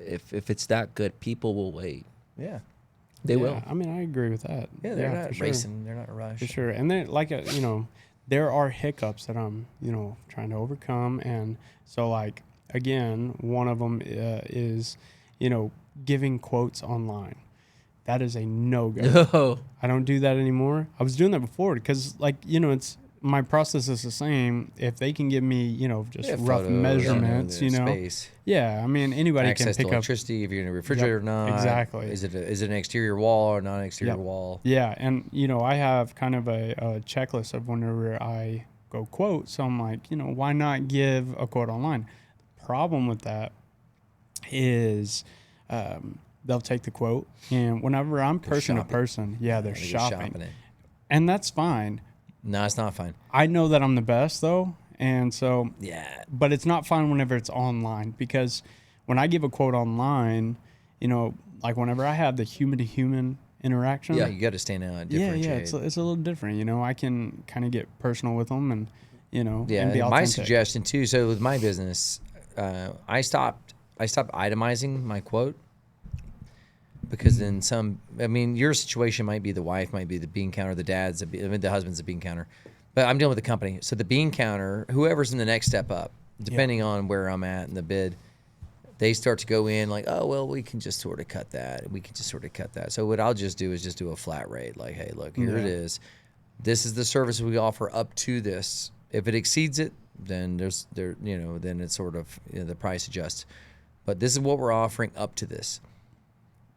B: If it's that good, people will wait.
A: Yeah.
B: They will.
C: I mean, I agree with that.
A: Yeah, they're not
C: for sure.
A: racing. They're not rushed.
C: For sure. And then, like, there are hiccups that I'm, trying to overcome. And so, like, again, one of them is, giving quotes online. That is a no-go.
B: No.
C: I don't do that anymore. I was doing that before because, like, it's my process is the same. If they can give me, just rough
A: photos,
C: measurements,
A: space.
C: Yeah, I mean, anybody
A: Access
C: can pick
A: to
C: up
A: electricity, if you're in a refrigerator or not.
C: Exactly.
A: Is it an exterior wall or not an exterior wall?
C: Yeah, and I have kind of a checklist of whenever I go quote. So I'm like, why not give a quote online? The problem with that is they'll take the quote, and whenever I'm person to person, they're shopping
A: it.
C: And that's fine.
A: No, it's not fine.
C: I know that I'm the best though, and so but it's not fine whenever it's online, because when I give a quote online, like whenever I have the human to human interaction,
A: you got to stand out, differentiate.
C: it's a little different. I can kind of get personal with them, and and be
A: my
C: authentic.
A: suggestion too. So with my business, I stopped itemizing my quote, because then your situation might be the wife might be the bean counter, the husband's the bean counter, but I'm dealing with the company. So the bean counter, whoever's in the next step up, depending on where I'm at in the bid, they start to go in like, oh, well, we can just sort of cut that. We can just sort of cut that. So what I'll just do is just do a flat rate. Like, hey, look, here it is. This is the service we offer up to this. If it exceeds it, then then it's sort of, the price adjusts. But this is what we're offering up to this.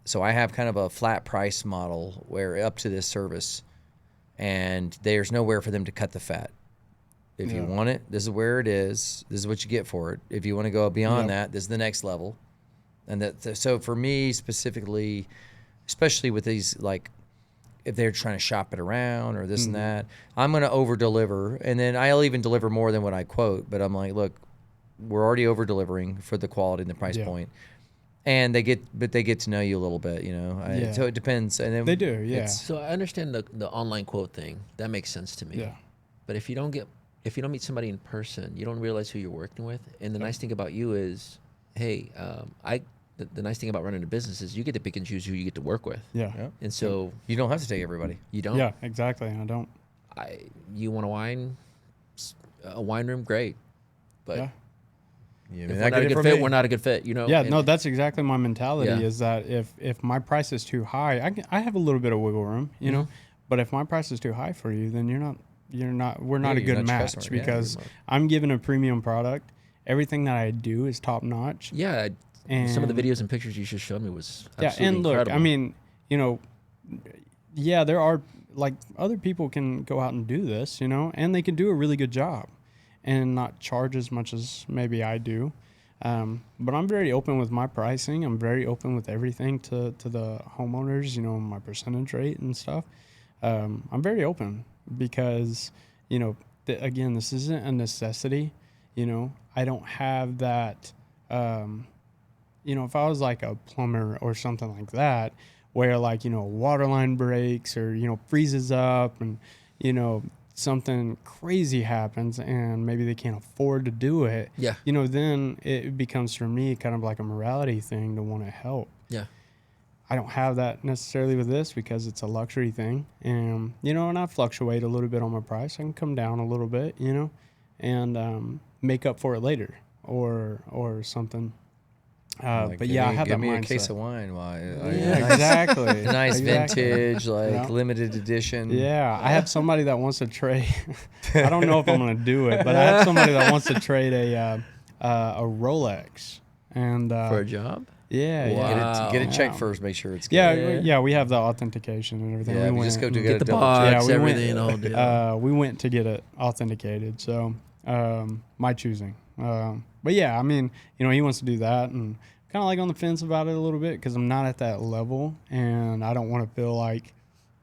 A: So I have kind of a flat price model where up to this service, and there's nowhere for them to cut the fat. If you want it, this is where it is. This is what you get for it. If you want to go beyond that, this is the next level. And so for me specifically, especially with these, like, if they're trying to shop it around or this and that, I'm going to over deliver. And then I'll even deliver more than what I quote. But I'm like, look, we're already over delivering for the quality and the price point. And they get to know you a little bit, So it depends. And then
C: they do, yeah.
B: So I understand the online quote thing. That makes sense to me.
C: Yeah.
B: But if you don't meet somebody in person, you don't realize who you're working with. And the nice thing about you is, hey, the nice thing about running a business is you get to pick and choose who you get to work with.
C: Yeah.
B: And so
A: you don't have to take everybody.
B: You don't.
C: Yeah, exactly. I don't.
B: You want a wine room, great. But
A: Yeah,
B: if we're not a good fit, we're not a good fit.
C: Yeah, no, that's exactly my mentality.
B: Yeah.
C: Is that if my price is too high, I have a little bit of wiggle room, But if my price is too high for you, then we're not a good match, because I'm given a premium product. Everything that I do is top notch.
B: Yeah,
C: and
B: some of the videos and pictures you just showed me was absolutely
C: and look,
B: incredible.
C: I mean, there are, like, other people can go out and do this, and they can do a really good job and not charge as much as maybe I do. But I'm very open with my pricing. I'm very open with everything to the homeowners, my percentage rate and stuff. I'm very open because, again, this isn't a necessity. I don't have that, if I was like a plumber or something like that, where, like, a water line breaks or, freezes up and, something crazy happens and maybe they can't afford to do it, then it becomes, for me, kind of like a morality thing to want to help.
B: Yeah.
C: I don't have that necessarily with this because it's a luxury thing. And, and I fluctuate a little bit on my price. I can come down a little bit, and make up for it later or something. But I have that mindset.
A: Give me a case of wine.
C: Exactly.
A: Nice vintage, limited edition.
C: Yeah, I have somebody that wants to trade. I don't know if I'm going to do it, but I have somebody that wants to trade a Rolex and
B: for a job.
C: Yeah,
B: wow.
A: Get it checked first. Make sure it's good.
C: Yeah. We have the authentication and everything.
A: Yeah, we just go to get
B: the box,
C: we
B: everything.
C: We went to get it authenticated. So my choosing. But yeah, I mean, he wants to do that, and kind of like on the fence about it a little bit because I'm not at that level, and I don't want to feel like,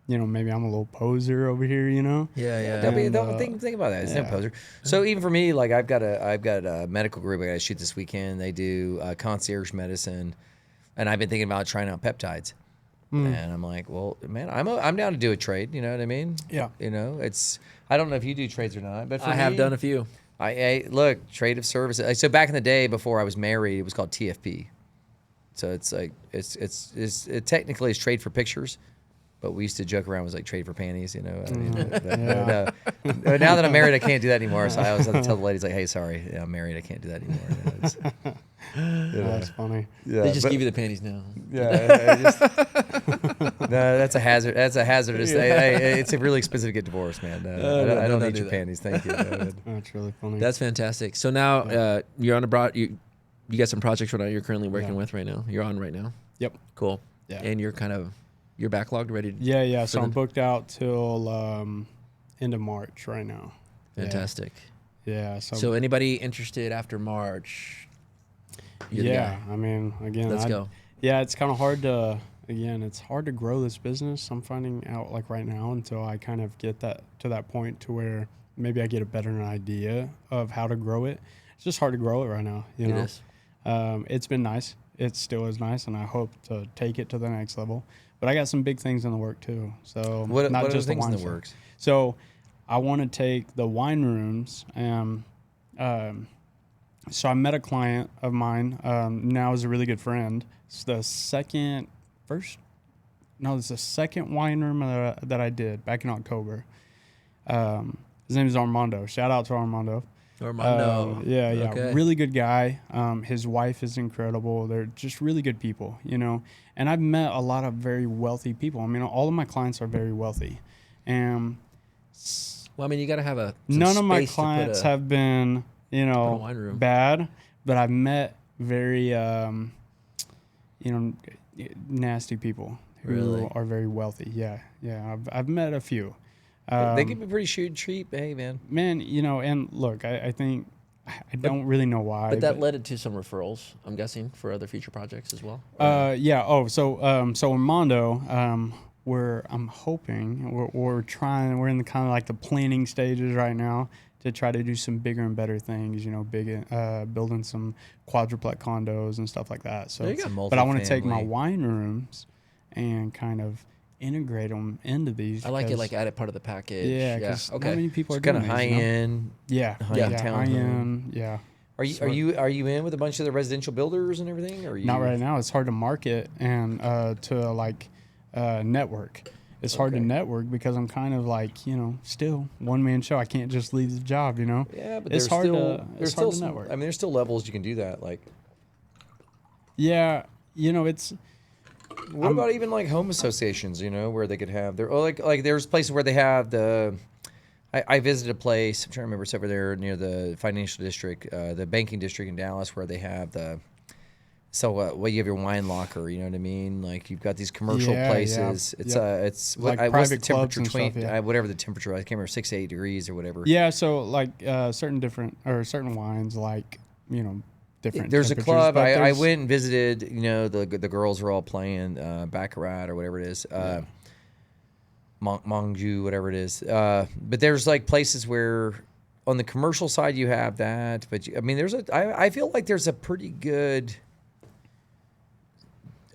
C: maybe I'm a little poser over here,
B: Yeah.
A: Think about that. It's no poser. So even for me, like I've got a medical group I got to shoot this weekend. They do concierge medicine, and I've been thinking about trying out peptides. And I'm like, well, man, I'm down to do a trade. You know what I mean?
C: Yeah.
A: I don't know if you do trades or not, but for
B: I have done a few.
A: I look, trade of services. So back in the day before I was married, it was called TFP. So it's like it technically is trade for pictures, but we used to joke around, it was like trade for panties, you know. I mean, but now that I'm married, I can't do that anymore. So I always have to tell the ladies like, hey, sorry, I'm married, I can't do that anymore.
C: That's funny.
A: Yeah,
B: They just give you the panties now.
A: Yeah, no, that's a hazard. That's a hazardous. It's a really expensive to get divorced, man. I don't need your panties, thank you.
C: That's really funny.
B: That's fantastic. So now you're on you got some projects right now you're currently working with right now. You're on right now.
C: Yep.
B: Cool.
C: Yeah.
B: And you're backlogged, ready to
C: Yeah. So I'm booked out till end of March right now.
B: Fantastic.
C: Yeah.
B: So anybody interested after March? You're the guy.
C: I mean, again,
B: Let's go.
C: Yeah, it's kind of hard to. Again, it's hard to grow this business. I'm finding out like right now until I kind of get to that point to where maybe I get a better idea of how to grow it. It's just hard to grow it right now. You know, it's been nice. It still is nice, and I hope to take it to the next level. But I got some big things in the work too. So
A: what
C: not
A: are
C: just
A: the things
C: the
A: in the works?
C: So I want to take the wine rooms and. So I met a client of mine. Now is a really good friend. It's the second wine room that I did back in October. His name is Armando. Shout out to Armando. Yeah. Okay. Really good guy. His wife is incredible. They're just really good people, you know. And I've met a lot of very wealthy people. I mean, all of my clients are very wealthy. And
B: well, I mean, you got to have
C: none of my clients have been, you know, bad, but I've met very, nasty people who are very wealthy. Yeah. I've met a few.
A: They give me pretty cheap. Hey, man.
C: Man, you know, and look, I think I don't really know why.
B: But that led to some referrals, I'm guessing, for other future projects as well.
C: Yeah. Oh, so Armando, I'm hoping we're trying. We're in the kind of like the planning stages right now to try to do some bigger and better things. You know, building some quadruplex condos and stuff like that. So, but I want to take my wine rooms and kind of integrate them into these.
B: I like it, like add it part of the package.
C: Yeah, because not many people are
A: kind
C: doing
A: of high end.
C: Yeah, high end. Yeah.
A: Are you in with a bunch of the residential builders and everything? Or
C: not right now. It's hard to market and to network. It's hard to network because I'm kind of like, you know, still one man show. I can't just leave the job, you know.
A: Yeah, but
C: it's hard to
A: network. I mean, there's still levels you can do that. Like,
C: yeah, you know, it's.
A: What about even like home associations? You know, where they could have their like there's places where they have the. I visited a place. I'm trying to remember. It's over there near the financial district, the banking district in Dallas, where they have the. So you have your wine locker, you know what I mean? Like you've got these commercial places.
C: Yeah.
A: It's
C: like
A: what's the
C: private clubs
A: temperature
C: and stuff,
A: whatever the temperature. I can't remember 6 to 8 degrees or whatever.
C: Yeah, so like certain wines, like, you know, different.
A: There's a club. I went and visited. You know, the girls are all playing baccarat or whatever it is. Mongju, whatever it is. But there's like places where on the commercial side you have that. But I mean, I feel like there's a pretty good.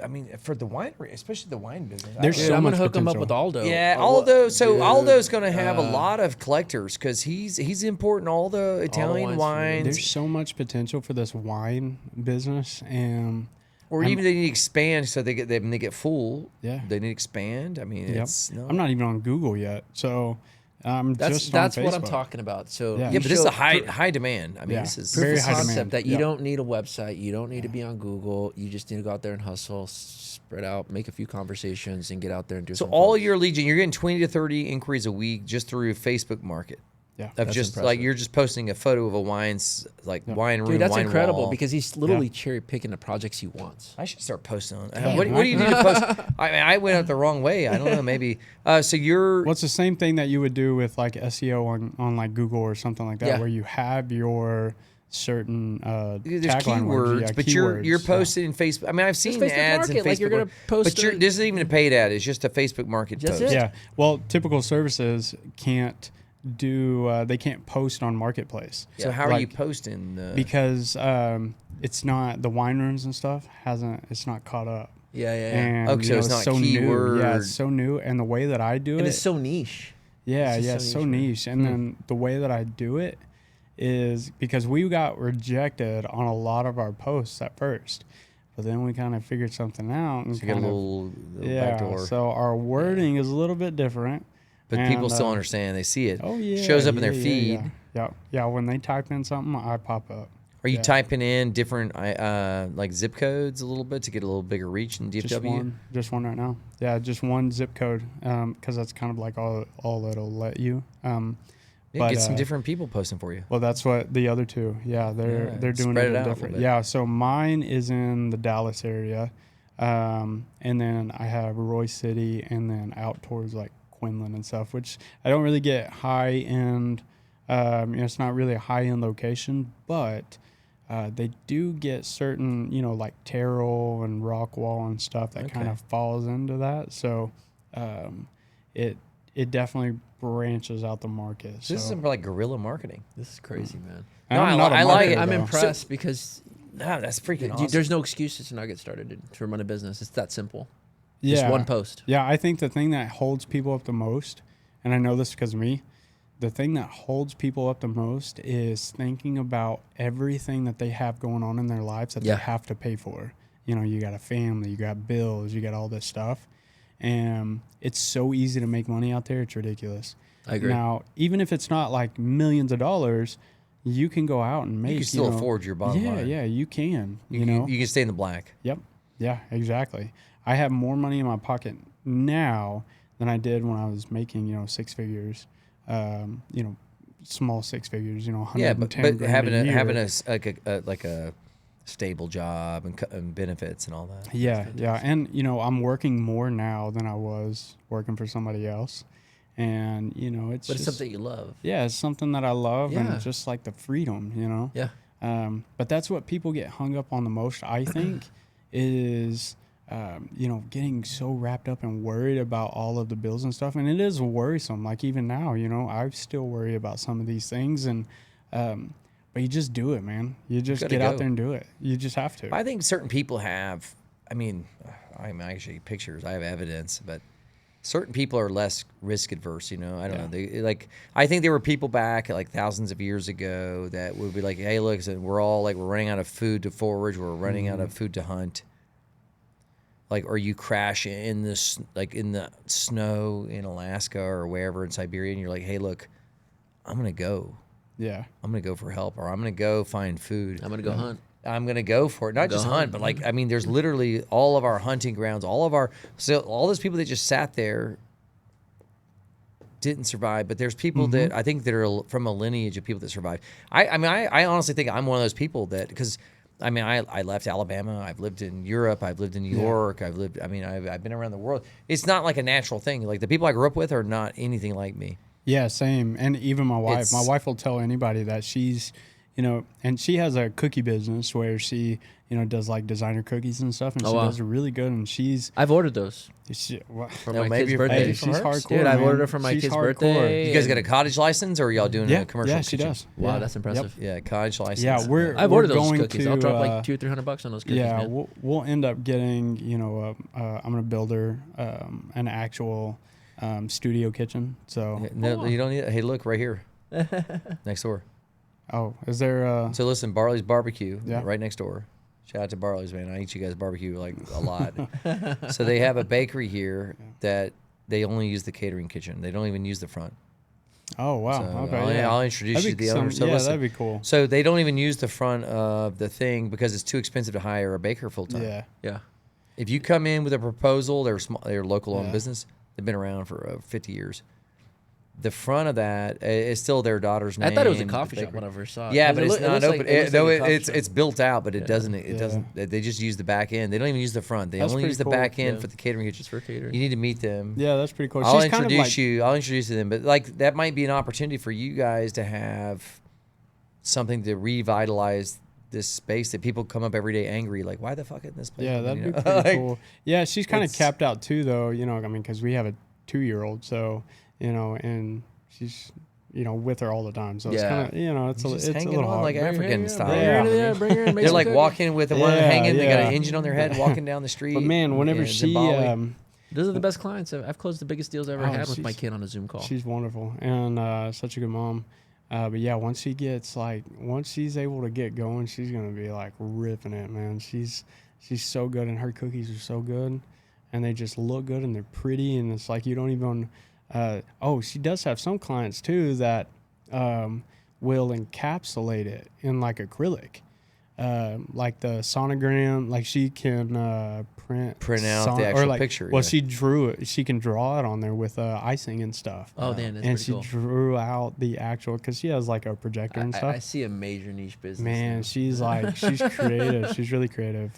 A: I mean, for the winery, especially the wine business.
C: I'm
B: going to hook them up with Aldo.
A: Yeah, Aldo. So Aldo's going to have a lot of collectors because he's importing all the Italian wines.
C: There's so much potential for this wine business, and
A: even they need to expand so they get full.
C: Yeah,
A: they need to expand. I mean,
C: I'm not even on Google yet, so.
B: That's what I'm talking about. So
A: but this is a high demand. I mean, this is
B: very high concept that you don't need a website, you don't need to be on Google. You just need to go out there and hustle, spread out, make a few conversations, and get out there and do.
A: So all your leads, you're getting 20 to 30 inquiries a week just through Facebook Market.
C: Yeah,
A: of just impressive. Like you're just posting a photo of a wine room.
B: Dude, that's
A: wine
B: incredible
A: wall.
B: because he's literally cherry picking the projects he wants.
A: I should start posting on. What do you do to post? I mean, I went out the wrong way. I don't know.Maybe. So you're.
C: What's the same thing that you would do with like SEO on like Google or something like that, where you have your certain
A: there's keywords, but you're posting in Facebook. I mean, I've seen ads in Facebook.
B: Like you're gonna post,
A: but this isn't even a paid ad. It's just a Facebook Market post.
C: Yeah. Well, typical services can't. They can't post on Marketplace.
A: So how are you posting?
C: Because it's not the wine rooms and stuff it's not caught up.
B: Yeah.
C: And,
A: so it's not
C: so
A: keyword.
C: New. Yeah, it's so new, and the way that I do
B: and it's so niche.
C: Yeah, it's so niche. And then the way that I do it is because we got rejected on a lot of our posts at first, but then we kind of figured something out and
A: So you got a little backdoor.
C: So our wording is a little bit different.
A: But people still understand. They see it.
C: Oh yeah,
A: shows up in their feed.
C: Yeah. When they type in something, I pop up.
A: Are you typing in different like zip codes a little bit to get a little bigger reach in DFW?
C: Just one right now. Yeah, just one zip code, because that's kind of like all it'll let you.
A: Yeah, get some different people posting for you.
C: Well, that's what the other two. Yeah, they're doing it different. Yeah, so mine is in the Dallas area, and then I have Royce City, and then out towards like Quinlan and stuff, which I don't really get high end. It's not really a high end location, but they do get certain, like Terrell and Rockwall and stuff that kind of falls into that. So it definitely branches out the market.
A: This is like guerrilla marketing.
B: This is crazy, man.
A: No, I like it.
B: I'm impressed because
A: that's freaking awesome.
B: There's no excuses to not get started to run a business. It's that simple.
C: Yeah.
B: Just one post.
C: Yeah, I think the thing that holds people up the most, and I know this because of me, the thing that holds people up the most is thinking about everything that they have going on in their lives that they have to pay for. You got a family, you got bills, you got all this stuff. And it's so easy to make money out there. It's ridiculous.
B: I agree.
C: Now, even if it's not like millions of dollars, you can go out and make.
A: You can still afford your bottom line.
C: Yeah, you can.
A: You can stay in the black.
C: Yep. Yeah, exactly. I have more money in my pocket now than I did when I was making, six figures. Small six figures. 110
A: but having a stable job and benefits and all that.
C: Yeah, and I'm working more now than I was working for somebody else, and it's.
B: But it's something you love.
C: Yeah, it's something that I love, and it's just like the freedom,
B: Yeah.
C: But that's what people get hung up on the most, I think, is getting so wrapped up and worried about all of the bills and stuff, and it is worrisome. Like even now, I still worry about some of these things, and. But you just do it, man. You just get out there and do it. You just have to.
A: I think certain people have, I can show you pictures. I have evidence, but certain people are less risk adverse, I don't know. I think there were people back like thousands of years ago that would be like, hey, look, we're running out of food to forage. We're running out of food to hunt. Or you crash in this, in the snow in Alaska or wherever in Siberia, and you're like, hey, look, I'm going to go.
C: Yeah.
A: I'm going to go for help, or I'm going to go find food.
B: I'm going to go hunt.
A: I'm going to go for it. Not just hunt, but there's literally all of our hunting grounds, all those people that just sat there didn't survive, but there's people that I think that are from a lineage of people that survived. I honestly think I'm one of those people that, because I left Alabama. I've lived in Europe. I've lived in New York. I've been around the world. It's not like a natural thing. Like the people I grew up with are not anything like me.
C: Yeah, same. And even my wife. My wife will tell anybody that she's, and she has a cookie business where she, does like designer cookies and stuff, and she does really good. And
B: I've ordered those
C: for
B: my kid's birthday.
C: Hey, she's hardcore,
B: dude. I've ordered it for my kid's birthday.
A: You guys got a cottage license, or are y'all doing a commercial?
C: Yeah, she does.
B: Wow, that's impressive.
A: Yeah, cottage license.
C: Yeah,
B: I've ordered those cookies. I'll drop like $200 or $300 on those cookies.
C: Yeah,
B: man.
C: we'll end up getting, I'm gonna build her an actual. Studio kitchen. So
A: no, you don't need it. Hey, look right here, next door.
C: Oh, is there?
A: So listen, Barley's Barbecue, right next door. Shout out to Barley's, man. I eat you guys barbecue like a lot. So they have a bakery here that they only use the catering kitchen. They don't even use the front.
C: Oh wow!
A: So I'll introduce you to the owner. So
C: yeah,
A: listen,
C: that'd be cool.
A: So they don't even use the front of the thing because it's too expensive to hire a baker full time.
C: Yeah.
A: If you come in with a proposal, they're local owned business. They've been around for 50 years. The front of that is still their daughter's name.
B: I thought it was a coffee shop when I first saw it.
A: Yeah, but it's not open. It's built out, but it doesn't.
C: It
A: doesn't. They just use the back end. They don't even use the front. They only use the back end for the catering kitchen.
B: Just for catering.
A: You need to meet them.
C: Yeah, that's pretty cool.
A: I'll introduce you to them. But that might be an opportunity for you guys to have something to revitalize this space that people come up every day angry, like, why the fuck in this place?
C: Yeah, that'd be pretty cool. Yeah, she's kind of capped out too, though. Because we have a 2-year-old, so and she's with her all the time, so it's kind of it's a little hard.
A: Like African style.
B: Bring her in,
A: they're like walking with the one hanging. They got an engine on their head, walking down the street.
C: But man, whenever she
B: those are the best clients. I've closed the biggest deals I ever had with my kid on a Zoom call.
C: She's wonderful and such a good mom. But yeah, once she's able to get going, she's gonna be like ripping it, man. She's so good, and her cookies are so good, and they just look good and they're pretty, and it's like you don't even. She does have some clients too that will encapsulate it in like acrylic, like the sonogram. Like she can
A: print out the actual picture.
C: Well, she drew it. She can draw it on there with icing and stuff.
B: Oh, damn, that's
C: and
B: pretty
C: she
B: cool.
C: drew out the actual because she has like a projector and stuff.
B: I see a major niche business.
C: Man, she's creative. She's really creative.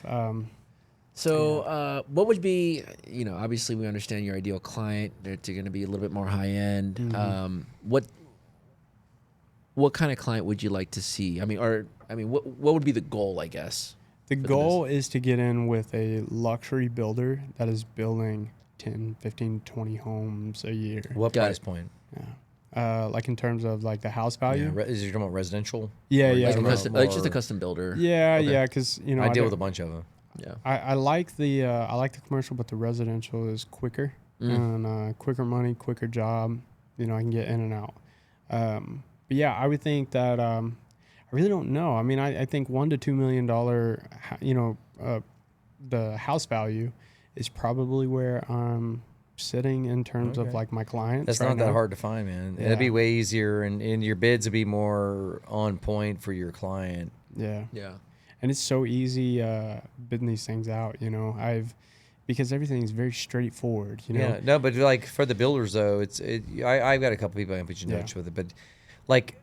B: So, what would be, obviously we understand your ideal client. They're going to be a little bit more high end.
C: Mm-hmm.
B: What kind of client would you like to see? What would be the goal, I guess?
C: The goal is to get in with a luxury builder that is building 10, 15, 20 homes a year.
A: What price point?
C: Yeah. Like in terms of like the house value.
A: Yeah. Is you talking about residential?
C: Yeah, yeah.
B: Like just a custom builder.
C: Yeah,
B: Okay.
C: yeah. Because
A: I deal with a bunch of them.
B: Yeah.
C: I like the commercial, but the residential is quicker and quicker money, quicker job. I can get in and out. But yeah, I would think that I really don't know. I mean, I think $1 to $2 million, the house value is probably where I'm sitting in terms of like my clients.
A: That's not that hard to find, man.
C: Yeah.
A: It'd be way easier, and your bids would be more on point for your client.
C: Yeah.
B: Yeah.
C: And it's so easy bidding these things out, because everything's very straightforward,
A: Yeah, no, but like for the builders though, I've got a couple people I can put you in touch with it, but like,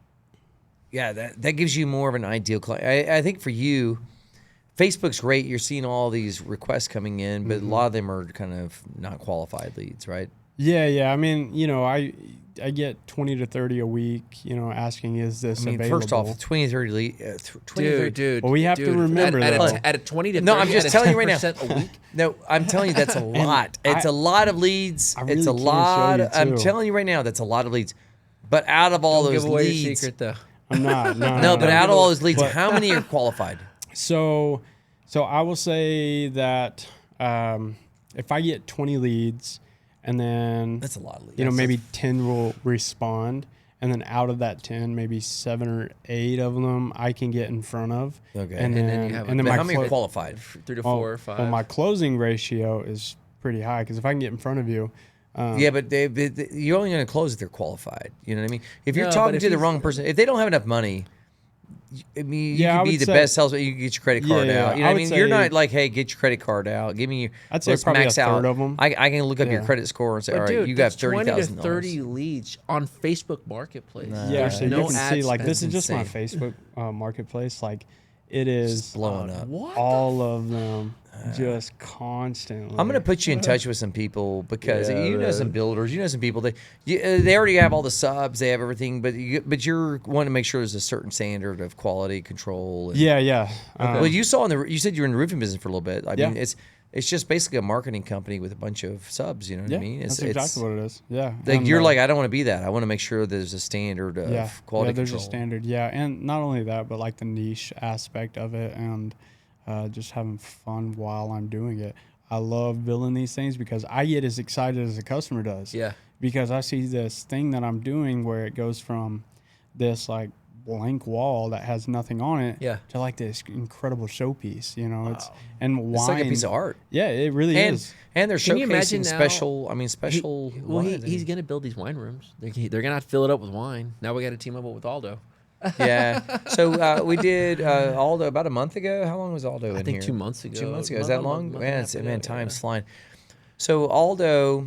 A: yeah, that gives you more of an ideal client. I think for you, Facebook's great. You're seeing all these requests coming in, but a lot of them are kind of not qualified leads, right?
C: Yeah. I mean, I get 20 to 30 a week, asking, is this available?
A: First off, 20, 30 lead, 20,
B: Dude.
C: Well, we have to remember
B: at a 20 to 30,
A: no, I'm just telling you right now.
B: a week.
A: No, I'm telling you that's a lot. It's a lot of leads.
C: I really
A: It's a
C: can't show
A: lot.
C: you,
A: I'm
C: too.
A: telling you right now, that's a lot of leads. But out of all
B: Don't
A: those
B: give away your
A: leads,
B: secret though.
C: I'm not.
A: no, but out of all those leads,
C: But-
A: how many are qualified?
C: So I will say that if I get 20 leads and then
A: That's a lot of leads.
C: maybe 10 will respond, and then out of that 10, maybe 7 or 8 of them I can get in front of.
A: Okay.
C: And then
B: you have
A: But how many are qualified?
B: 3 to 4 or 5.
C: Well, my closing ratio is pretty high because if I can get in front of you.
A: Yeah, but you're only going to close if they're qualified. You know what I mean? If you're
B: No,
A: talking
B: but
A: to
B: if
A: the
B: he's-
A: wrong person, if they don't have enough money, you
C: Yeah, I
A: could be
C: would
A: the
C: say-
A: best salesman. You can get your credit card
C: Yeah,
A: out. You know
C: I
A: what I
C: would
A: mean? You're
C: say-
A: not like, hey, get your credit card out. Give me your.
C: I'd say
A: let's
C: probably
A: max
C: a
A: out.
C: third of them.
A: I can look up your
C: Yeah.
A: credit score and say,
B: But
A: all right,
B: dude,
A: you got
B: that's 20 to
A: $30,000.
B: 30 leads on Facebook Marketplace.
A: Nah.
C: Yeah,
B: There's
C: so you
B: no
C: can
B: ad
C: see like
B: spend.
C: this is just my
A: insane.
C: Facebook marketplace. Like it is
A: Just blowing up.
B: What?
C: all of them just constantly.
A: I'm going to put you in touch with some people because
B: Yeah,
A: you know
B: man.
A: some builders, you know some people. They already have all the subs, they have everything, but you're wanting to make sure there's a certain standard of quality control. And,
C: Yeah.
A: Well, you said you were in the roofing business for a little bit. I mean,
C: Yeah.
A: it's just basically a marketing company with a bunch of subs. You know what
C: Yeah,
A: I mean?
C: that's exactly what it is. Yeah.
A: Like
C: And,
A: you're like, I don't want to be that. I want to make sure there's a standard of quality
C: yeah, there's
A: control.
C: a standard. Yeah, and not only that, but like the niche aspect of it, and just having fun while I'm doing it. I love building these things because I get as excited as the customer does.
B: Yeah.
C: Because I see this thing that I'm doing where it goes from this like blank wall that has nothing on it to like this incredible showpiece. It's and wine.
A: It's like a piece of art.
C: Yeah, it really is.
A: And they're
B: Can you imagine
A: showcasing
B: now-
A: special. wines.
B: He's going to build these wine rooms. They're going to fill it up with wine. Now we got to team up with Aldo.
A: Yeah. So we did Aldo about a month ago. How long was Aldo in here?
B: I think 2 months ago.
A: 2 months ago. Is
B: Month-
A: that long?
B: month and a half
A: Man,
B: ago,
A: time's
B: yeah.
A: flying. So Aldo,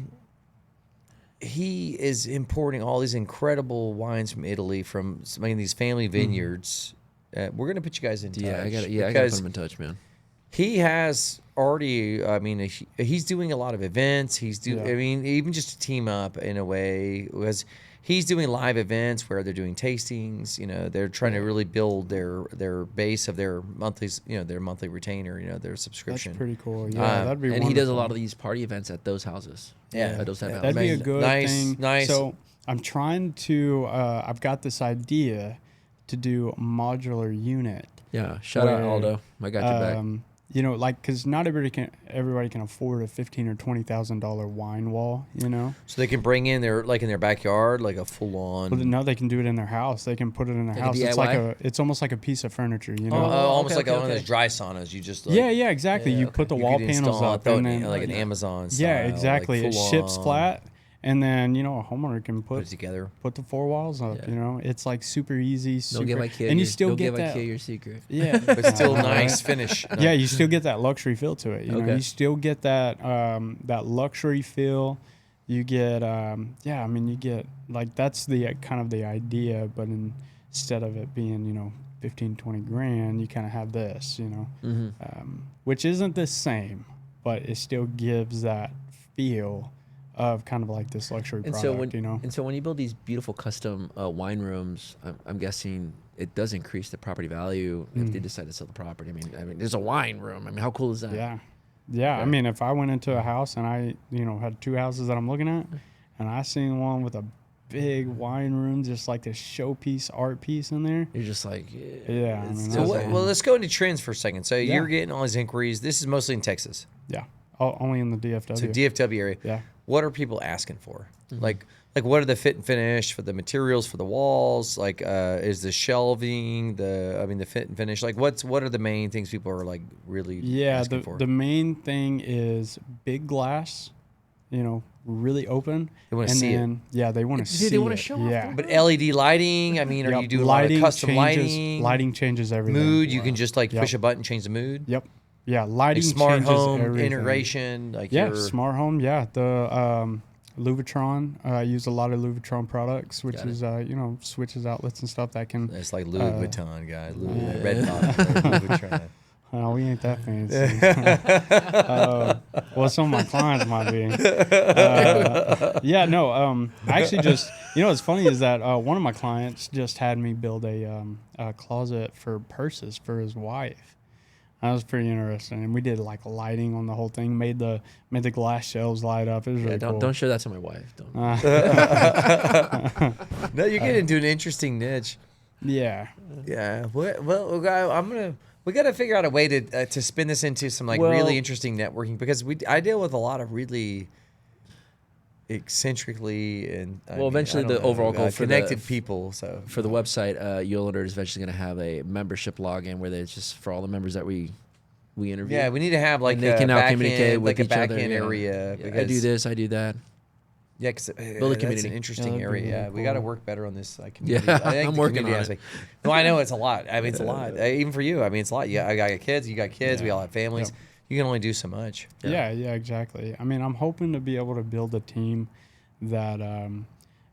A: he is importing all these incredible wines from Italy, from these family vineyards. We're gonna put you guys in touch.
B: I got to
A: because
B: put him in touch, man.
A: he has already. I mean, he's doing a lot of events. I mean, even just to team up in a way was. He's doing live events where they're doing tastings. They're trying to really build their base of their monthly, their monthly retainer. Their subscription.
C: That's pretty cool. Yeah, that'd be.
B: And
C: wonderful.
B: he does a lot of these party events at those houses.
A: Yeah.
B: At those type of
C: That'd
B: houses.
C: be a good thing.
A: Nice.
C: So I'm trying to. I've got this idea to do a modular unit.
B: Yeah. Shout out
C: where,
B: Aldo. I got your back.
C: you know, like, because not everybody can afford a $15,000 or $20,000 wine wall, you know.
A: So they can bring in their in their backyard, like a full on.
C: But no, they can do it in their house. They can put it in their house.
B: DIY?
C: It's almost like a piece of furniture, you know.
A: Almost like one of those dry saunas. You just
C: yeah, exactly. You put the wall panels up, and then
A: like an Amazon.
C: Yeah,
A: style,
C: exactly.
A: like
C: it ships flat, and then you know a homeowner can
A: put it together.
C: Put the 4 walls up. You know, it's like super easy.
B: Don't give my kid.
C: And you still get
B: my
C: that.
B: kid your secret.
C: Yeah,
A: but still nice finish.
C: Yeah, you still get that luxury feel to it. You know, you still get that that luxury feel. You get you get like that's the kind of the idea, but instead of it being 15-20 grand, you kind of have this, which isn't the same, but it still gives that feel of kind of like this luxury product,
B: And so when you build these beautiful custom wine rooms, I'm guessing it does increase the property value if they decide to sell the property. I mean, there's a wine room. I mean, how cool is that?
C: Yeah. Yeah. I mean, if I went into a house and I, had 2 houses that I'm looking at, and I seen one with a big wine room, just like this showpiece, art piece in there.
B: You're just like,
C: yeah. I mean,
A: So well, let's go into trends for a second. So you're getting all these inquiries. This is mostly in Texas.
C: Yeah. Only in the DFW.
A: So DFW area.
C: Yeah.
A: What are people asking for? Like what are the fit and finish for the materials for the walls? Like, is the shelving, the fit and finish? Like, what are the main things people are like really asking for?
C: The main thing is big glass, really open.
A: They want to see it.
C: Yeah, they want to see it.
B: They want to show off.
C: Yeah.
A: But LED lighting, I mean, are you doing a lot of custom lighting?
C: Lighting changes everything.
A: Mood, you can just like push a button, change the mood.
C: Yep. Yeah, lighting
A: like smart
C: changes
A: home
C: everything.
A: integration. Like
C: smart home. Yeah, the Louis Vuitton. I use a lot of Louis Vuitton products, which is switches, outlets, and stuff that can.
A: It's like Louis Vuitton, guys. Red box. Louis Vuitton.
C: Oh, we ain't that fancy. Well, some of my clients might be. Actually just, what's funny is that one of my clients just had me build a closet for purses for his wife. That was pretty interesting, and we did like lighting on the whole thing. Made the glass shelves light up. It was really cool.
B: Don't show that to my wife. Don't.
A: No, you're getting into an interesting niche.
C: Yeah.
A: Yeah. Well, we got to figure out a way to spin this into some really interesting networking, because I deal with a lot of really eccentrically and
B: eventually the overall goal for
A: connected people. So
B: for the website, Yolender is eventually going to have a membership login where it's just for all the members that we interview.
A: Yeah, we need to have like
B: they can now communicate with
A: like
B: each
A: a back
B: other.
A: end area.
B: I do this, I do that.
A: Yeah, because
B: build a community.
A: That's an interesting area. Yeah, we got to work better on this community.
B: Yeah,
A: I think
B: I'm working on it.
A: No, I know it's a lot. I mean, it's a lot. Even for you, I mean, it's a lot. Yeah, I got kids. You got kids. We all have families. Yep. You can only do so much.
C: Yeah, exactly. I mean, I'm hoping to be able to build a team that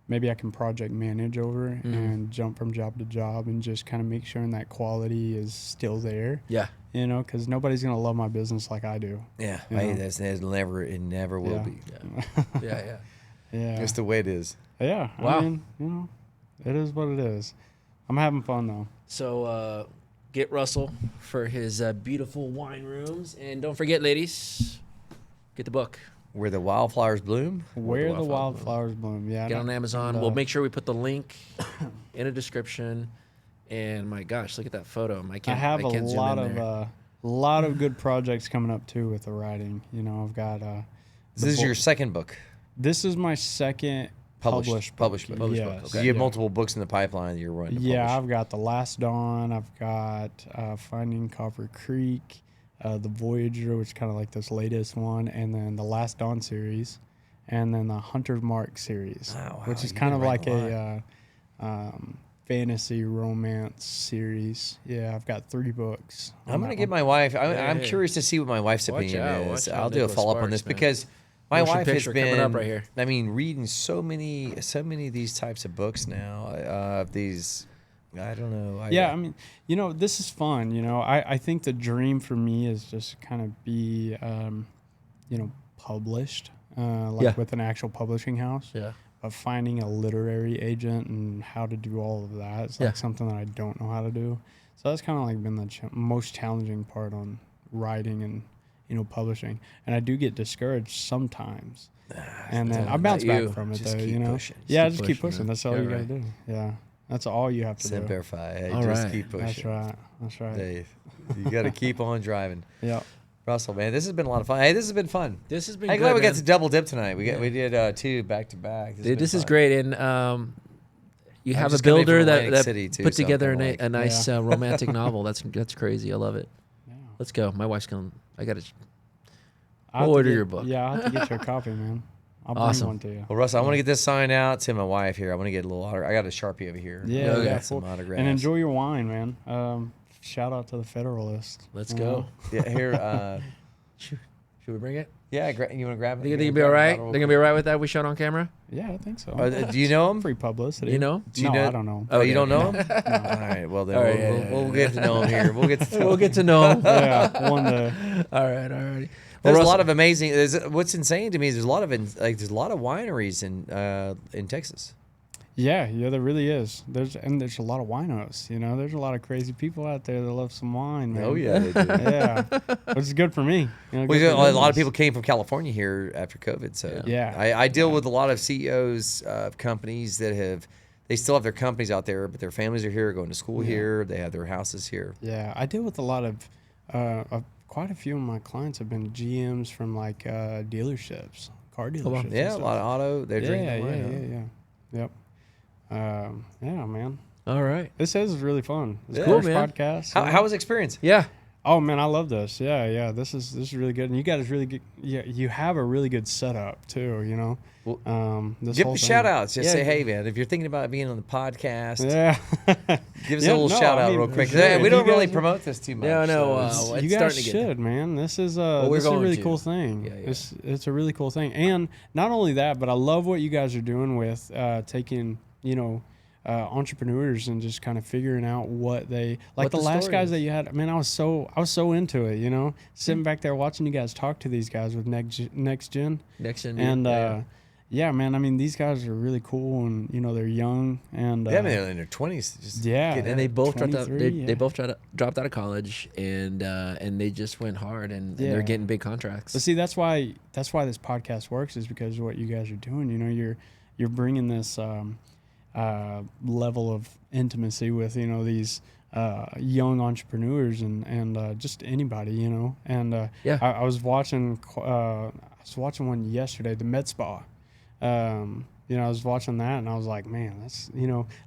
C: maybe I can project manage over and jump from job to job and just kind of make sure that quality is still there.
B: Yeah.
C: Because nobody's going to love my business like I do.
A: Yeah. It never will be.
B: Yeah.
C: Yeah.
A: Just the way it is.
C: Yeah.
B: Wow.
C: I mean, it is what it is. I'm having fun, though.
B: So get Russell for his beautiful wine rooms. And don't forget, ladies, get the book.
A: Where the Wildflowers Bloom?
C: Where the Wildflowers Bloom. Yeah.
B: Get on Amazon. We'll make sure we put the link in a description. And my gosh, look at that photo. I have
C: a lot of good projects coming up, too, with the writing. I've got...
A: This is your second book?
C: This is my second published book.
A: Yes.
B: Okay.
A: So you have multiple books in the pipeline that you're running to publish.
C: I've got The Last Dawn. I've got Finding Copper Creek, The Voyager, which is kind of like this latest one, and then the Last Dawn series, and then the Hunter's Mark series, which is kind of like a fantasy romance series. Yeah, I've got 3 books.
A: I'm going to get my wife. I'm curious to see what my wife's opinion is. I'll do a follow-up on this because... My wife has been, up right here. I mean, reading so many of these types of books now. I don't know.
C: I mean, this is fun. I think the dream for me is just kind of be, published, with an actual publishing house.
B: Yeah.
C: But finding a literary agent and how to do all of that is like something that I don't know how to do. So that's kind of like been the most challenging part on writing and publishing, and I do get discouraged sometimes, and then I bounce back from it, though.
A: Just keep pushing.
C: Just keep pushing. That's all you gotta do. Yeah, That's all you have to do.
A: Semper Fi. Hey,
B: All
A: just
B: right.
A: keep pushing.
C: That's right. That's right.
A: Hey, you got to keep on driving.
C: Yeah.
A: Russell, man, this has been a lot of fun. Hey, this has been fun.
B: This has been
A: I'm
B: good,
A: glad we got
B: man.
A: to double dip tonight. We did 2 back to back.
B: Dude, this is great. And you
A: I'm
B: have a
A: just coming
B: builder
A: from
B: that,
A: Atlantic
B: that
A: City, too,
B: put
A: so I'm
B: together
A: kinda like-
B: a nice romantic novel. That's crazy. I love it.
C: Yeah.
B: Let's go. My wife's going to, I got to,
C: I'll have to
B: order
C: get-
B: your book.
C: Yeah, I'll have to get you a copy, man. I'll bring
B: Awesome.
C: one to you.
A: Well, Russell, I want to get this sign out to my wife here. I want to get a little autograph. I got a Sharpie over here.
C: Yeah,
A: I wanna
C: yeah,
A: get some
C: cool.
A: autographs.
C: And enjoy your wine, man. Shout out to the Federalist.
B: let's
C: you
B: go.
C: know?
A: Yeah, here.
B: Should we bring it?
A: Yeah, you want to grab it?
B: Think they'll be all right? They're going to be all right with that we shot on camera?
C: Yeah, I think so.
A: Do you know him?
C: Free publicity.
B: You know?
A: Do you
C: no,
A: know?
C: I don't know.
A: Oh, you don't know him?
C: No.
A: All right. Well, then
B: All right,
A: we'll get to know him here. We'll get to know
B: We'll
A: him.
B: get to know him.
C: Yeah, one day.
B: All right. Well,
A: There's a
B: Russell-
A: lot of amazing. What's insane to me is there's a lot of there's a lot of wineries in Texas.
C: Yeah, there really is. There's a lot of winos. You know, there's a lot of crazy people out there that love some wine, man.
A: Oh yeah, they do.
C: Yeah, which is good for me. You know,
A: Well,
C: good for
A: a lot of
C: business.
A: people came from California here after COVID, so
C: Yeah.
A: I deal with a lot of CEOs of companies that they still have their companies out there, but their families are here, going to school here, they have their houses here.
C: Yeah, I deal with a lot of quite a few of my clients have been GMs from like dealerships, car dealerships.
B: wow.
C: and
A: Yeah, a
C: stuff.
A: lot of auto. They're drinking wine.
C: Yeah. Yep. Yeah, man.
B: All right.
C: This is really fun. It's
A: Yeah.
C: the first
B: Cool, man.
C: podcast.
A: How was the experience?
B: Yeah.
C: Oh man, I love this. Yeah. This is really good, and you guys really good. Yeah, you have a really good setup too. You know, this
A: Give
C: whole
A: them
C: thing.
A: shout outs. Just
B: Yeah.
A: say, hey, man, if you're thinking about being on the podcast,
C: Yeah.
A: give us
C: Yeah,
A: a little
C: no,
A: shout
C: I
A: out
C: mean,
A: real quick.
C: sure.
A: Hey, we
C: If
A: don't
C: you
A: really
C: guys-
A: promote this too much.
B: No, no,
A: so
B: it's
C: you guys
B: starting to get
C: should, man. This is
B: we're
C: this is a
B: going
C: really
B: to.
C: cool thing.
B: Yeah.
C: It's a really cool thing, and not only that, but I love what you guys are doing with taking entrepreneurs and just kind of figuring out what they like.
B: What
C: The
B: the
C: last
B: story
C: guys
B: is.
C: that you had, man, I was so into it. You know, sitting back there watching you guys talk to these guys with next gen,
B: next in.
C: and yeah, man. I mean, these guys are really cool, and they're young, and
A: yeah, I mean, they're in their 20s. Just
C: yeah,
A: get-
B: and they both dropped out.
C: 23,
B: They both dropped out of college, and they just went hard, and they're
C: Yeah.
B: getting big contracts.
C: But see, that's why this podcast works, is because of what you guys are doing. You know, you're bringing this level of intimacy with these young entrepreneurs and just anybody. And
B: Yeah.
C: I was watching one yesterday, the Med Spa. I was watching that and I was like, man, that's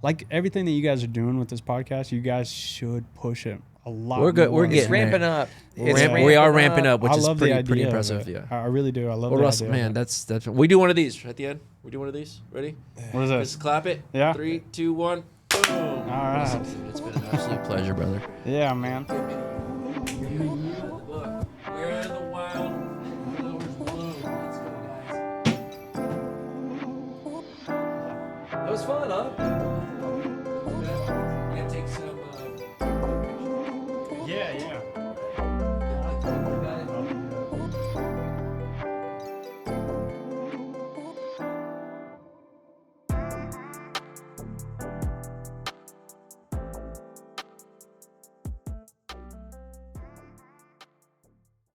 C: like everything that you guys are doing with this podcast. You guys should push it a lot.
B: We're good.
C: more.
B: We're
A: It's
B: getting
A: ramping
B: there.
A: up.
B: We
A: It's
B: are ramping up, which
C: I
B: is
C: love
B: pretty
C: the idea of
B: impressive.
C: it.
B: Yeah.
C: I really do. I love
B: Well,
C: the
B: Russell,
C: idea.
B: man,
C: of it.
B: that's we do one of these at the end. We do one of these. Ready?
C: What is
B: Let's
C: this?
B: clap it.
C: Yeah.
B: 3, 2, 1. Boom.
C: All right.
B: It's been an absolute pleasure, brother.
C: Yeah, man.
B: Look, we're in the Wildflowers Bloom. Let's go, guys.
A: That was fun, huh?